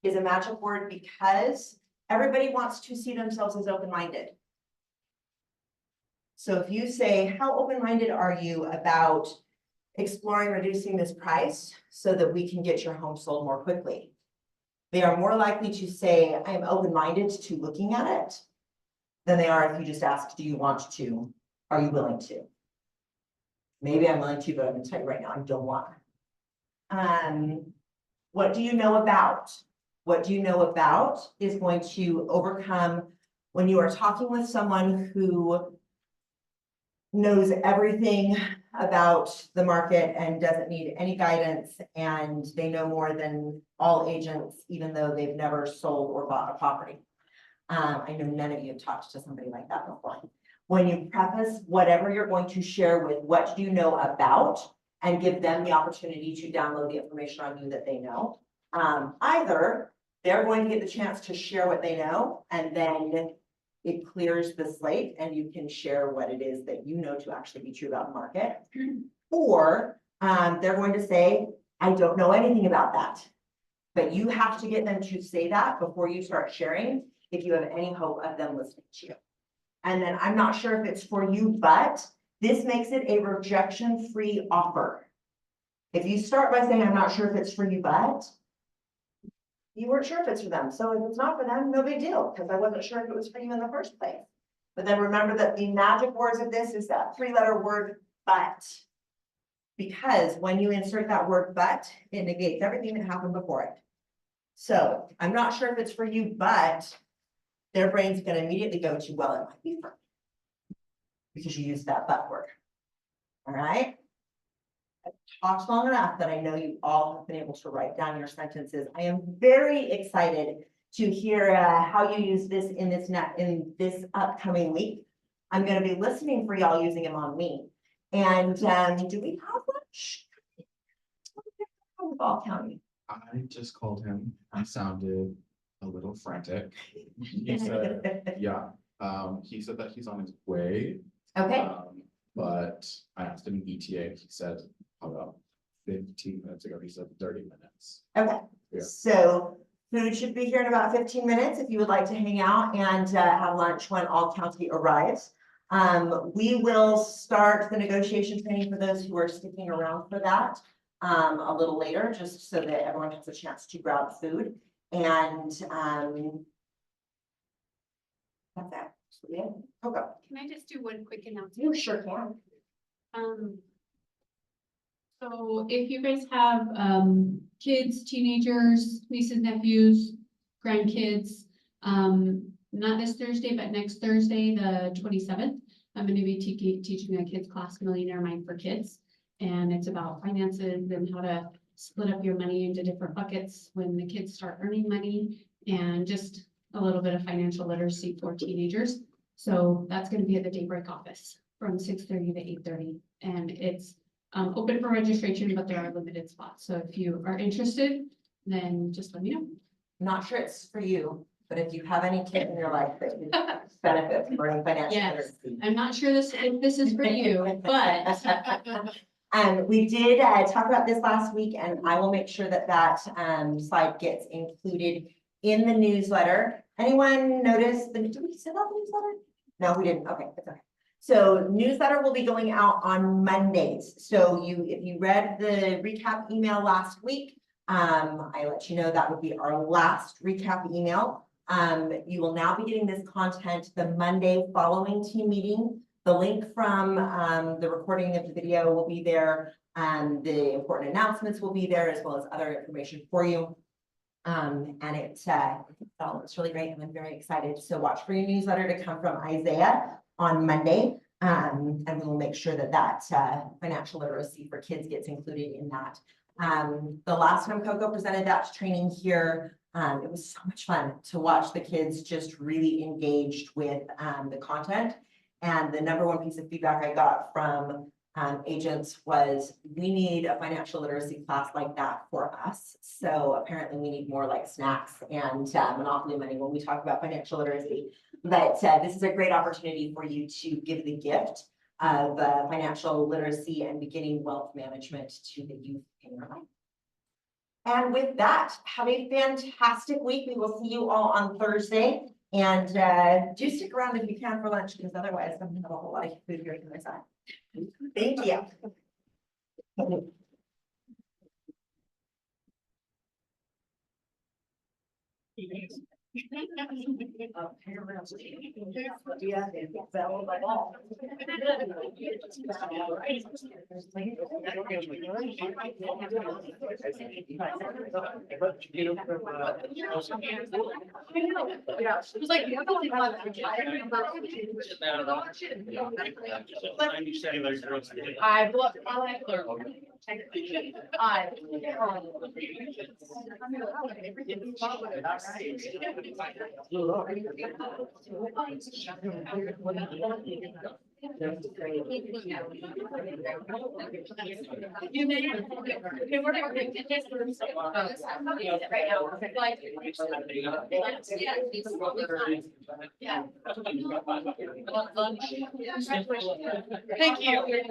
is a magic word because everybody wants to see themselves as open-minded. So if you say, how open-minded are you about exploring reducing this price so that we can get your home sold more quickly? They are more likely to say, I am open-minded to looking at it than they are if you just ask, do you want to? Are you willing to? Maybe I'm willing to, but I'm gonna tell you right now, I don't want. What do you know about? What do you know about is going to overcome when you are talking with someone who knows everything about the market and doesn't need any guidance, and they know more than all agents, even though they've never sold or bought a property. I know none of you have talked to somebody like that before. When you preface whatever you're going to share with what do you know about, and give them the opportunity to download the information on you that they know. Either they're going to get the chance to share what they know, and then it clears the slate and you can share what it is that you know to actually be true about the market. Or they're going to say, I don't know anything about that. But you have to get them to say that before you start sharing, if you have any hope of them listening to you. And then I'm not sure if it's for you, but this makes it a rejection-free offer. If you start by saying, I'm not sure if it's for you, but you weren't sure if it's for them. So if it's not for them, no big deal, because I wasn't sure if it was for you in the first place. But then remember that the magic words of this is that 3-letter word, but. Because when you insert that word, but, it negates everything that happened before it. So I'm not sure if it's for you, but their brain's gonna immediately go to, well, it might be for me. Because you used that but word. All right. I've talked long enough that I know you all have been able to write down your sentences. I am very excited to hear how you use this in this upcoming week. I'm going to be listening for y'all using them on me. And do we have lunch? Ball County. I just called him. I sounded a little frantic. He said, yeah, he said that he's on his way. Okay. But I asked him in ETA, he said about 15 minutes ago, he said 30 minutes. Okay. Yeah. So food should be here in about 15 minutes if you would like to hang out and have lunch when All County arrives. We will start the negotiation training for those who are sticking around for that a little later, just so that everyone has a chance to grab food. And that's that. Yeah. Okay. Can I just do one quick announcement? You sure can. So if you guys have, kids, teenagers, nieces, nephews, grandkids, not this Thursday, but next Thursday, the 27th, I'm gonna be teaching a kids class, Millionaire Mind for Kids. And it's about finances and how to split up your money into different buckets when the kids start earning money, and just a little bit of financial literacy for teenagers. So that's gonna be at the Daybreak office from 6:30 to 8:30. And it's open for registration, but there are limited spots. So if you are interested, then just let me know. I'm not sure it's for you, but if you have any kid in your life that would benefit from learning financial Yes. literacy. I'm not sure if this is for you, but We did talk about this last week, and I will make sure that that slide gets included in the newsletter. Anyone notice did we send out the newsletter? No, we didn't. Okay, that's okay. So newsletter will be going out on Mondays. So if you read the recap email last week, I let you know that would be our last recap email. You will now be getting this content the Monday following team meeting. The link from the recording of the video will be there, and the important announcements will be there, as well as other information for you. And it's really great, and I'm very excited. So watch for your newsletter to come from Isaiah on Monday. And we will make sure that that financial literacy for kids gets included in that. The last time Coco presented that training here, it was so much fun to watch the kids just really engaged with the content. And the #1 piece of feedback I got from agents was, we need a financial literacy class like that for us. So apparently we need more like snacks and Monopoly money when we talk about financial literacy. But this is a great opportunity for you to give the gift of financial literacy and beginning wealth management to the youth in your life. And with that, have a fantastic week. We will see you all on Thursday. And do stick around if you can for lunch, because otherwise I'm gonna have a whole lot of food here to my side. Thank you. Yeah, she was like, "You're the only one that I look, I learned. Thank you.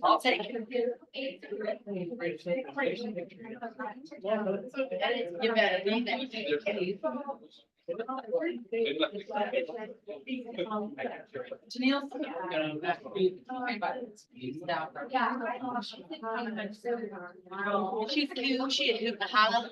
I'll take it. You better be there. She's cute, she a hoot and a holler.